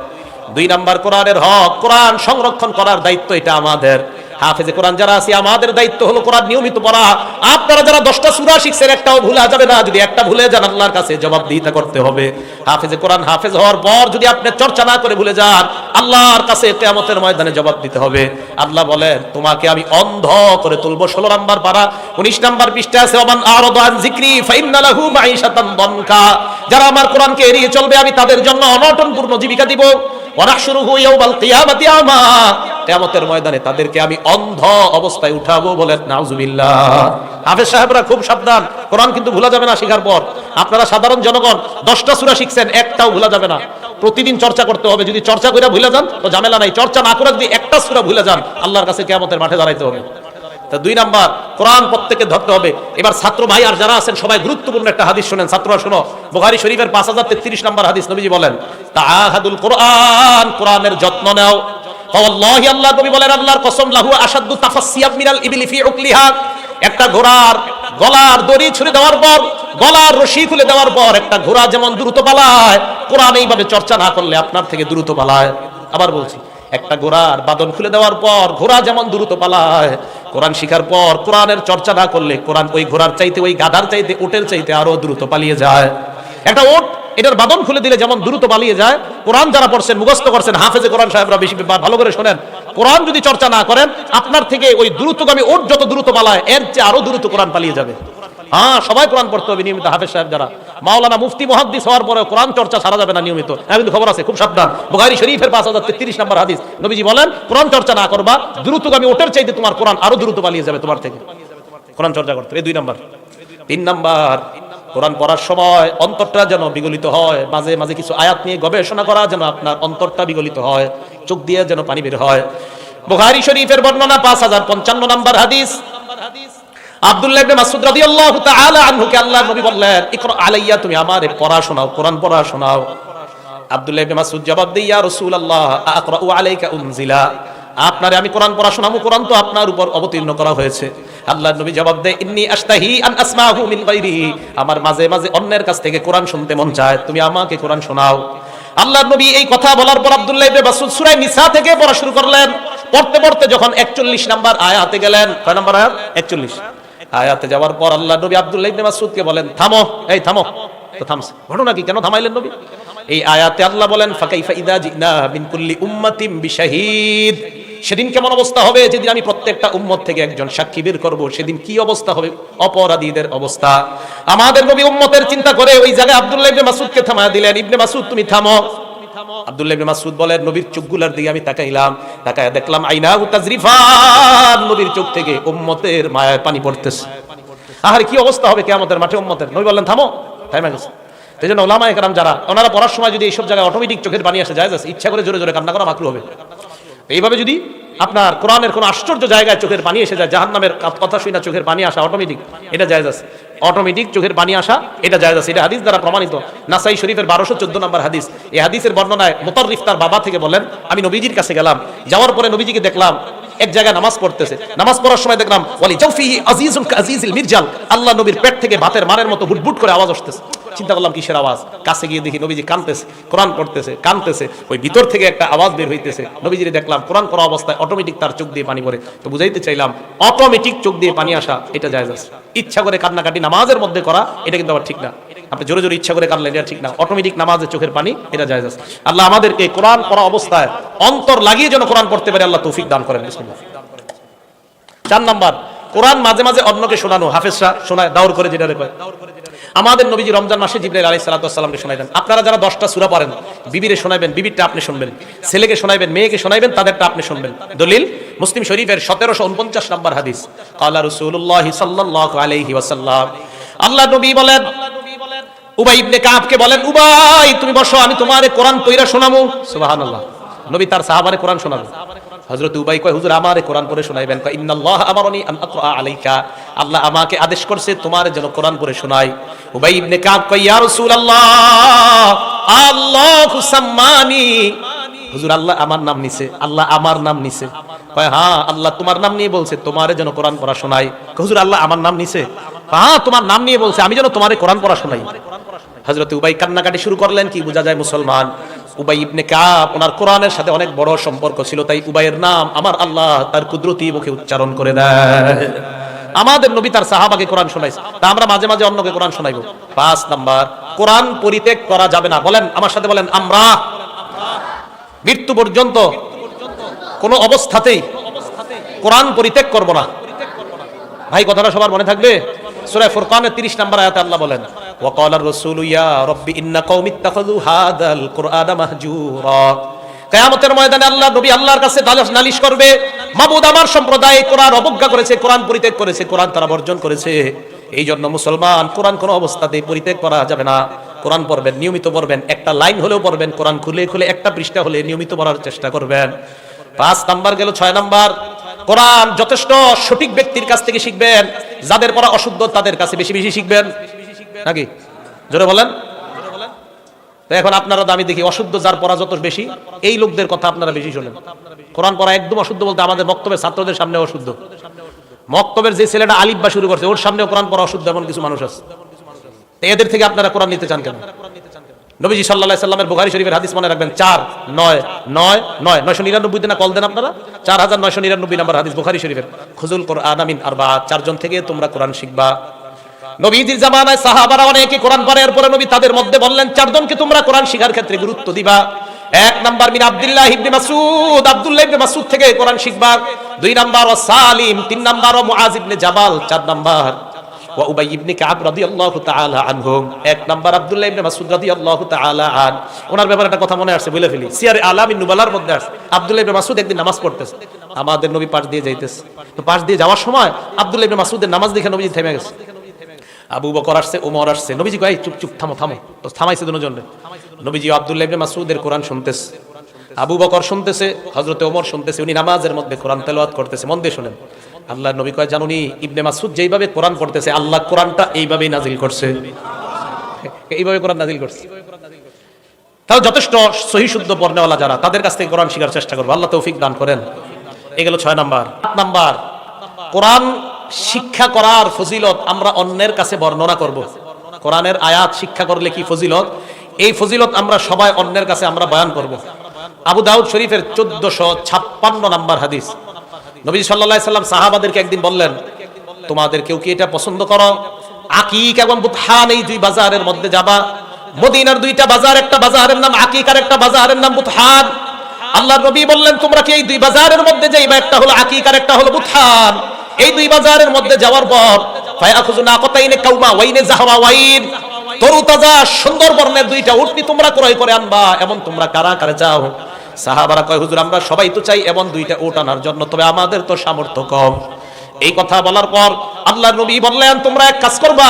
2 নাম্বার কোরআনের হক, কোরআন সংরক্ষণ করার দায়িত্ব এটা আমাদের। হাফেজে কোরআন যারা আছি আমাদের দায়িত্ব হলো কোরআন নিয়মিত পড়া। আপনারা যারা 10টা সূরা শিখছেন একটাও ভুলে যাবে না, যদি একটা ভুলে যান আল্লাহর কাছে জবাবদিহিতা করতে হবে। হাফেজে কোরআন হাফেজ হওয়ার পর যদি আপনি চর্চা না করে ভুলে যান আল্লাহর কাছে কিয়ামতের ময়দানে জবাব দিতে হবে। আল্লাহ বলেন তোমাকে আমি অন্ধ করে তুলবো। 16 নাম্বার পারা 19 নাম্বার পৃষ্ঠা আছে, ওমান আরাদা আন যিকরি ফাইন্না লাহু মাঈশাতান দনকা। যারা আমার কোরআনকে এড়িয়ে চলবে আমি তাদের জন্য অনটনপূর্ণ জীবিকা দিব। ওয়ানাহশুরুহু ইয়াওমাল কিয়ামাতি আমা, কিয়ামতের ময়দানে তাদেরকে আমি অন্ধ অবস্থায় উঠাবো। বলেন নাউজুবিল্লাহ। হাফেজ সাহেবরা খুব সাবধান, কোরআন কিন্তু ভুলা যাবে না শেখার পর। আপনারা সাধারণ জনগণ 10টা সূরা শিখছেন একটাও ভুলা যাবে না, প্রতিদিন চর্চা করতে হবে। যদি চর্চা করে ভুলে যান তো ঝামেলা নাই, চর্চা না করে যদি একটা সূরা ভুলে যান আল্লাহর কাছে কিয়ামতের মাঠে দাঁড়াইতে হবে। তা 2 নাম্বার কোরআন প্রত্যেককে ধরতে হবে। এবার ছাত্র ভাই আর যারা আছেন সবাই গুরুত্বপূর্ণ একটা হাদিস শুনেন, ছাত্ররা শুনো। বুখারী শরীফের 5033 নাম্বার হাদিস, নবীজি বলেন তাআহাদুল কোরআন, কোরআনের যত্ন নাও। ওয়াল্লাহি, আল্লাহ নবী বলেন আল্লাহর কসম, লাহু আশাদ্দু তাফাসসিয়াব মিনাল ইবলি ফি উকলিহা। একটা ঘোড়ার গলার দড়ি ছুঁড়ে দেওয়ার পর, গলার রশি খুলে দেওয়ার পর একটা ঘোড়া যেমন দ্রুত পালায়, কোরআন এইভাবে চর্চা না করলে আপনার থেকে দ্রুত পালায়। আবার বলছি, একটা ঘোড়ার বাদন খুলে দেওয়ার পর ঘোড়া যেমন দ্রুত পালায়, কোরআন শিখার পর কোরআনের চর্চা না করলে কোরআন ওই ঘোড়ার চাইতে, ওই গাধার চাইতে, উটের চাইতে আরো দ্রুত পালিয়ে যায়। একটা উট এটার বাদন খুলে দিলে যেমন দ্রুত পালিয়ে যায়, কোরআন যারা পড়ছেন, মুখস্থ করছেন, হাফেজে কোরআন সাহেবরা বেশি ভালো করে শোনেন, কোরআন যদি চর্চা না করেন আপনার থেকে ওই দ্রুতগামী উট যত দ্রুত পালায় এর চেয়ে আরো দ্রুত কোরআন পালিয়ে যাবে। হ্যাঁ, সবাই কোরআন পড়তে হবে নিয়মিত। হাফেজ সাহেব যারা মাওলানা মুফতি মুহাদ্দিস হওয়ার পরে কোরআন চর্চা ছাড়া যাবে না নিয়মিত। কিন্তু খবর আছে, খুব সাবধান। বুখারী শরীফের 5033 নাম্বার হাদিস, নবীজি বলেন কোরআন চর্চা না করবা দ্রুতগামী ওটের চাইতে তোমার কোরআন আরো দ্রুত পালিয়ে যাবে তোমার থেকে। কোরআন চর্চা করতে হবে। 2 নাম্বার। 3 নাম্বার, কোরআন পড়ার সময় অন্তরটা যেন বিগলিত হয়। মাঝে মাঝে কিছু আয়াত নিয়ে গবেষণা করা যেন আপনার অন্তরটা বিগলিত হয়, চোখ দিয়ে যেন পানি বের হয়। বুখারী শরীফের বর্ণনা 5055 নাম্বার হাদিস, আব্দুল্লাহ ইবনে মাসউদ রাদিয়াল্লাহু তাআলা আনহুকে আল্লাহর নবী বললেন, ইকরা আলাইয়া, তুমি আমারে পড়া শোনাও, কোরআন পড়া শোনাও। আব্দুল্লাহ ইবনে মাসউদ জবাব দেয়, ইয়া রাসূলুল্লাহ আকরাউ আলাইকা উনজিলা, আপনারে আমি কোরআন পড়া শোনাবো, কোরআন তো আপনার উপর অবতীর্ণ করা হয়েছে। আল্লাহর নবী জবাব দেয়, ইন্নী আশতাহি আন আসমাহু মিন গায়রি, আমার মাঝে মাঝে অন্যের কাছ থেকে কোরআন শুনতে মন চায়, তুমি আমাকে কোরআন শোনাও। আল্লাহর নবী এই কথা বলার পর আব্দুল্লাহ ইবনে মাসউদ সূরা নিসা থেকে পড়া শুরু করলেন। পড়তে পড়তে যখন 41 নাম্বার আয়াতে গেলেন, কয় নাম্বার আয়াত? 41 আয়াতে যাওয়ার পর আল্লাহর নবী আব্দুল্লাহ ইবনে মাসউদকে বলেন, থামো, এই থামো। তো থামছে, ঘটনা কি, কেন থামাইলেন নবী? এই আয়াতে আল্লাহ বলেন, ফাকাইফা ইযা জিনা মিন কুল্লি উম্মাতিন বিশাহিদ, সেদিন কেমন অবস্থা হবে যেদিন আমি প্রত্যেকটা উম্মত থেকে একজন সাক্ষী বের করব, সেদিন কি অবস্থা হবে অপরাধীদের অবস্থা। আমাদের নবী উম্মতের চিন্তা করে ওই জায়গায় আব্দুল্লাহ ইবনে মাসউদকে থামায়া দিলেন, ইবনে মাসউদ তুমি থামো। আব্দুল্লাহ ইবনে মাসউদ বলেন, নবীর চোখগুলোর দিকে আমি তাকাইলাম, তাকায়া দেখলাম আইনাহু তাজরিফান, নবীর চোখ থেকে উম্মতের মায়ার পানি পড়তেছে। আর কি অবস্থা হবে কিয়ামতের মাঠে উম্মতের। নবী বললেন থামো, থামে গেছে। এই জন্য ওলামায়ে কেরাম যারা, ওনারা পড়ার সময় যদি এইসব জায়গায় অটোমেটিক চোখের পানি আসে, জায়েজ আছে, ইচ্ছা করে জোরে জোরে কান্না করা মাকরুহ হবে। এইভাবে যদি আপনার কোরআনের কোন আশ্চর্য জায়গায় চোখের পানি এসে যায়, জাহান্নামের কথা শুনে চোখের পানি আসা অটোমেটিক, এটা জায়েজ আছে। অটোমেটিক চোখের পানি আসা এটা জায়েজ আছে, এটা হাদিস দ্বারা প্রমাণিত। নাসাই শরীফের 1214 নম্বর হাদিস। এই হাদিসের বর্ণনায় মুতাররিফ তার বাবা থেকে বলেন, আমি নবীজির কাছে গেলাম, যাওয়ার পরে নবীজিকে দেখলাম এক জায়গায় নামাজ পড়তেছে। নামাজ পড়ার সময় দেখলাম ওয়ালি জাওফিহি আজিজুন কাজিজিল মিরজাল, আল্লাহ নবীর পেট থেকে ভাতের মারের মতো বুটবুট করে আওয়াজ আসতেছে। চিন্তা করলাম কিসের আওয়াজ, কাছে গিয়ে দেখি নবীজি কাঁদতেছে, কোরআন পড়তেছে, কাঁদতেছে, ওই ভিতর থেকে একটা আওয়াজ বের হইতেছে। নবীজিরে দেখলাম কোরআন পড়া অবস্থায় অটোমেটিক তার চোখ দিয়ে পানি পড়ে। তো বুঝাইতে চাইলাম অটোমেটিক চোখ দিয়ে পানি আসা এটা জায়েজ আছে। ইচ্ছা করে কান্নাকাটি নামাজের মধ্যে করা এটা কিন্তু আবার ঠিক না। আপনি জোরে জোরে ইচ্ছা করে কাঁদলেন এটা ঠিক না। অটোমেটিক নামাজে চোখের পানি এটা জায়েজ আছে। আল্লাহ আমাদেরকে কোরআন পড়া অবস্থায় অন্তর লাগিয়ে যেন কোরআন পড়তে পারে আল্লাহ তৌফিক দান করেন। বিসমিল্লাহ। 4 নাম্বার, কোরআন মাঝে মাঝে অন্যকে শোনানো, হাফেজরা শোনায় দাওর করে, যেটা কয়। আমাদের নবীজি রমজান মাসে জিবরাইল আলাইহিস সালাতু ওয়াস সালামকে শোনাইতেন। আপনারা যারা 10টা সূরা পড়েন, বিবিরে শোনাবেন, বিবিরটা আপনি শুনবেন, ছেলেকে শোনাবেন, মেয়েকে শোনাবেন, তাদেরটা আপনি শুনবেন। দলিল মুসলিম শরীফের 1749 নম্বর হাদিস। ক্বালা রাসূলুল্লাহ সাল্লাল্লাহু আলাইহি ওয়াসাল্লাম, আল্লাহ নবী বলেন, উবাই ইবনে কাবকে বলেন, উবাই তুমি বসো, আমি তোমারে কোরআন পড়া শোনাবো। সুবহানাল্লাহ। নবী তার সাহাবারে কোরআন শোনাবেন। হযরত উবাই কয়, হুজুর আমারে কোরআন পড়ে শোনাইবেন। কয়, ইন্নাল্লাহ আমারনি আন আকরা আলাইকা, আল্লাহ আমাকে আদেশ করছে তোমার যেন কোরআন পড়ে শোনাই। উবাই ইবনে কাব কয়, ইয়া রাসূলুল্লাহ আল্লাহু সাম্মানি, হুজুর আল্লাহ আমার নাম নিছে, আল্লাহ আমার নাম নিছে। কয়, হ্যাঁ আল্লাহ তোমার নাম নিয়ে বলছে তোমারে যেন কোরআন পড়া শোনাই। হুজুর আল্লাহ আমার নাম নিছে? হ্যাঁ তোমার নাম নিয়ে বলছে আমি যেন তোমারে কোরআন পড়া শোনাই। হযরত উবাই কান্নাকাটি শুরু করলেন। কি বোঝা যায় মুসলমান, উবাই ইবনে কাব ওনার কোরআনের সাথে অনেক বড় সম্পর্ক ছিল, তাই উবাইয়ের নাম আমার আল্লাহ তার কুদরতি মুখে উচ্চারণ করে দেয়। আমাদের নবী তার সাহাবাকে কোরআন শোনাইছে, তা আমরা মাঝে মাঝে অন্যকে কোরআন শোনাইব। 5 নাম্বার, কোরআন পরিত্যাগ করা যাবে না। বলেন আমার সাথে, বলেন আমরা মৃত্যু পর্যন্ত কোন অবস্থাতেই কোরআন পরিত্যাগ করব না। ভাই কথাটা সবার মনে থাকবে। সূরা ফুরকানের 30 নম্বর আয়াতে আল্লাহ বলেন, ওয়া ক্বালার রাসূলু ইয়া রাব্বি ইন্না কওমি ইত্তাখাযু হাযাল কুরআনা মাহজুরা। কিয়ামতের ময়দানে আল্লাহ নবী আল্লাহর কাছে নালিশ করবে, মাবুদ আমার সম্প্রদায় কোরআন অবজ্ঞা করেছে, কোরআন পরিত্যাগ করেছে, কোরআন তারা বর্জন করেছে। এই জন্য মুসলমান কোরআন কোনো অবস্থাতেই পরিত্যাগ করা যাবে না। কোরআন পড়বেন, নিয়মিত পড়বেন, একটা লাইন হলেও পড়বেন, কোরআন খুলে খুলে একটা পৃষ্ঠা হলে নিয়মিত পড়ার চেষ্টা করবেন। 5 নাম্বার গেল। 6 নাম্বার, কোরআন যথেষ্ট সঠিক ব্যক্তির কাছ থেকে শিখবেন। যাদের পড়া অশুদ্ধ তাদের কাছে বেশি বেশি শিখবেন, নাকি জোরে বলেন। তো এখন আপনারা আমি দেখি অশুদ্ধ যার পড়া যত বেশি এই লোকদের কথা আপনারা বেশি শোনেন। কোরআন পড়া একদম অশুদ্ধ বলতে আমাদের বক্তব্যের ছাত্রদের সামনে অশুদ্ধ। মক্তবের যে ছেলেটা আলিফ বা শুরু করছে ওর সামনেও কোরআন পড়া অশুদ্ধ, এমন কিছু মানুষ আছে। এদের থেকে আপনারা কোরআন নিতে চান কেন? নবীজি সাল্লাল্লাহু আলাইহি সাল্লামের বুখারী শরীফের হাদিস মনে রাখবেন, 4999 দিনা কল দেন আপনারা, 4999 নম্বর হাদিস বুখারী শরীফের। খুজুল কুরআন মিন আরবা, 4 জন থেকে তোমরা কোরআন শিখবা। নবীজির জামানায় সাহাবারা অনেকে কোরআন পড়ে, এরপরে নবী তাদের মধ্যে বললেন 4 জনকে তোমরা কোরআন শিখার ক্ষেত্রে গুরুত্ব দিবা। 1 নাম্বার মিন আব্দুল্লাহ ইবনে মাসউদ, আব্দুল্লাহ ইবনে মাসউদ থেকে কোরআন শিখবা। 2 নাম্বার ও সালিম, 3 নাম্বার ও মুআজ ইবনে জাবাল, 4 নাম্বার ওয়া উবাই ইবনে কাব রাদিয়াল্লাহু তাআলা আনহুম। 1 নাম্বার আব্দুল্লাহ ইবনে মাসউদ রাদিয়াল্লাহু তাআলা আন, ওনার ব্যাপারে একটা কথা মনে আসছে, বলে ফেলি। সিয়ারে আলামিন নুবালার মধ্যে আছে আব্দুল্লাহ ইবনে মাসউদ একদিন নামাজ পড়তেছে, আমাদের নবী পাশ দিয়ে যাইতেছে। তো পাশ দিয়ে যাওয়ার সময় আব্দুল্লাহ ইবনে মাসউদের নামাজ দেখে নবী থেমে গেছে। আবু বকর আসছে, ওমর আসছে, নবীজি কয় চুপ চুপ থামো থামো, তো থামাইছে দুজন। নবীজি আব্দুল্লাহ ইবনে মাসউদের কোরআন শুনতেছে, আবু বকর শুনতেছে, হযরত ওমর শুনতেছে, উনি নামাজের মধ্যে কোরআন তেলাওয়াত করতেছে। মন দিয়ে শুনেন। আল্লাহর নবী কয় জানুনি ইবনে মাসউদ যেইভাবে কোরআন পড়তেছে আল্লাহ কোরআনটা এইভাবেই নাজিল করছে, এইভাবে কোরআন নাজিল করছে। তাও যথেষ্ট সহি শুদ্ধ পড়নেওয়ালা যারা, তাদের কাছ থেকে কোরআন শেখার চেষ্টা করবো, আল্লাহ তৌফিক দান করেন। এগুলো 6 নাম্বার। 7 নাম্বার, কোরআন শিক্ষা করার ফজিলত আমরা অন্যের কাছে বর্ণনা করব। কোরআনের আয়াত শিক্ষা করলে কি ফজিলত, এই ফজিলত আমরা সবাই অন্যের কাছে আমরা বয়ান করব। আবু দাউদ শরীফের 1456 নাম্বার হাদিস, নবী সাল্লাল্লাহু আলাইহি সাল্লাম সাহাবাদেরকে একদিন বললেন, তোমাদের কেউ কি এটা পছন্দ করো আকিক এবং বুতহান এই দুই বাজারের মধ্যে যাবা? মদিনার দুইটা বাজার, একটা বাজারের নাম আকিক আর একটা বাজারের নাম বুতহান। আল্লাহর নবী বললেন তোমরা কি এই দুই বাজারের মধ্যে যাইবা? একটা হলো আকিক আর একটা হলো বুতহান। এই দুই বাজারের মধ্যে যাওয়ার পর ফায়াখুযুনা আকাতাইনে কাউমা ওয়াইনে জাহরা ওয়াইন, তরুতাজা সুন্দর বর্ণের দুইটা উটনি তোমরা ক্রয় করে আনবা। এমন তোমরা কারা কারা চাও? সাহাবারা কয় হুজুর আমরা সবাই তো চাই এমন দুইটা উট আনার জন্য, তবে আমাদের তো সামর্থ্য কম। এই কথা বলার পর আল্লাহর নবী বললেন তোমরা এক কাজ করবা,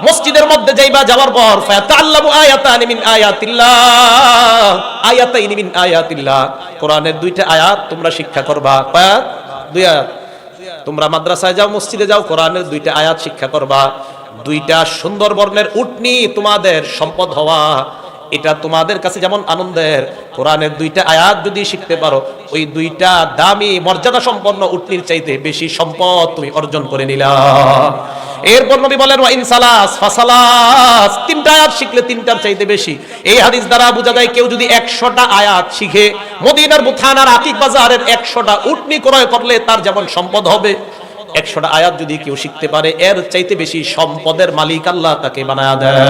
মসজিদের মধ্যে যাইবা, যাওয়ার পর ফাতাআল্লামু আয়াতানি মিন আয়াতিল্লাহ, আয়াতাইনি মিন আয়াতিল্লাহ, কোরআনের দুইটা আয়াত তোমরা শিক্ষা করবা। দুই আয়াত। তোমরা মাদ্রাসায় যাও, মসজিদে যাও, কোরআনের দুইটা আয়াত শিক্ষা করবা। দুইটা সুন্দর বর্ণের উটনি তোমাদের সম্পদ হওয়া, এটা তোমাদের কাছে যেমন আনন্দের। কোরআনের দুইটা আয়াত যদি শিখতে পারো, ওই দুইটা দামি মর্যাদা সম্পন্ন উটনির চাইতে বেশি সম্পদ তুমি অর্জন করে নিলা। এরপর নবী বলেন ওয়া ইন সালাস ফাসালাস, তিনটা আয়াত শিখলে তিনটার চাইতে বেশি। এই হাদিস দ্বারা বোঝা যায় কেউ যদি 100টা আয়াত শিখে মদিনার বুতহান আর আকিক বাজারের 100টা উটনি ক্রয় করলে তার যেমন সম্পদ হবে, 100টা আয়াত যদি কেউ শিখতে পারে এর চাইতে বেশি সম্পদের মালিক আল্লাহ তাকে বানায়া দেয়।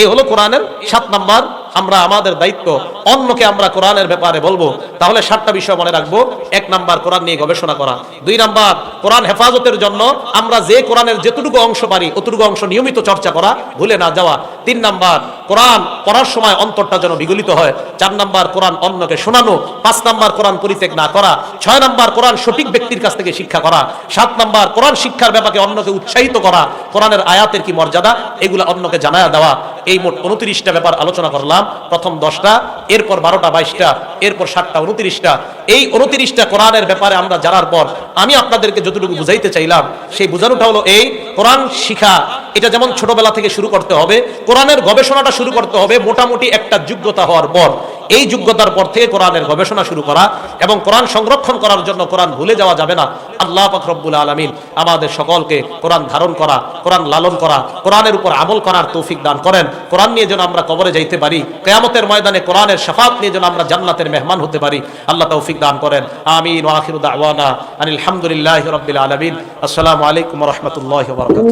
এই হলো কোরআনের 7 নাম্বার। আমরা আমাদের দায়িত্ব অন্যকে আমরা কোরআনের ব্যাপারে বলবো, তাহলে 7টা বিষয় মনে রাখবো। 1 নাম্বার কোরআন নিয়ে গবেষণা করা। 2 নাম্বার কোরআন হেফাজতের জন্য আমরা যে কোরআনের যেটুকু অংশ পারি অতটুকু অংশ নিয়মিত চর্চা করা, ভুলে না যাওয়া। 3 নাম্বার কোরআন পড়ার সময় অন্তরটা যেন বিগলিত হয়। 4 নাম্বার কোরআন অন্যকে শোনানো। 5 নাম্বার কোরআন পরিত্যাগ না করা। 6 নাম্বার কোরআন সঠিক ব্যক্তির কাছ থেকে শিক্ষা করা। 7 নাম্বার কোরআন শিক্ষার ব্যাপারে অন্যকে উৎসাহিত করা, কোরআনের আয়াতের কি মর্যাদা এগুলা অন্যকে জানায়া দেওয়া। এই মোট 29টা ব্যাপার আলোচনা করলাম। প্রথম 10টা, এরপর 12টা 22টা, এরপর 7টা 29টা। এই 29টা কোরআনের ব্যাপারে আমরা জানার পর আমি আপনাদেরকে যতটুকু বুঝাইতে চাইলাম সেই বোঝানোটা হলো এই, কোরআন শিখা এটা যেমন ছোটবেলা থেকে শুরু করতে হবে, কোরআনের গবেষণাটা শুরু করতে হবে মোটামুটি একটা যোগ্যতা হওয়ার পর। এই যোগ্যতার পর থেকে কোরআনের গবেষণা শুরু করা এবং কোরআন সংরক্ষণ করার জন্য কোরআন ভুলে যাওয়া যাবে না। আল্লাহ পাক রব্বুল আলামিন আমাদের সকলকে কোরআন ধারণ করা, কোরআন লালন করা, কোরআনের উপর আমল করার তৌফিক দান করেন। কোরআন নিয়ে যেন আমরা কবরে যাইতে পারি, কিয়ামতের ময়দানে কোরআনের শাফাত নিয়ে যেন আমরা জান্নাতের মেহমান হতে পারি, আল্লাহ তৌফিক দান করেন। আমিন ওয়া আখিরু দাওয়ানা আনিল হামদুলিল্লাহি রাব্বিল আলামিন। আসসালামু আলাইকুম ওয়া রাহমাতুল্লাহি ওয়া বারাকাতুহু।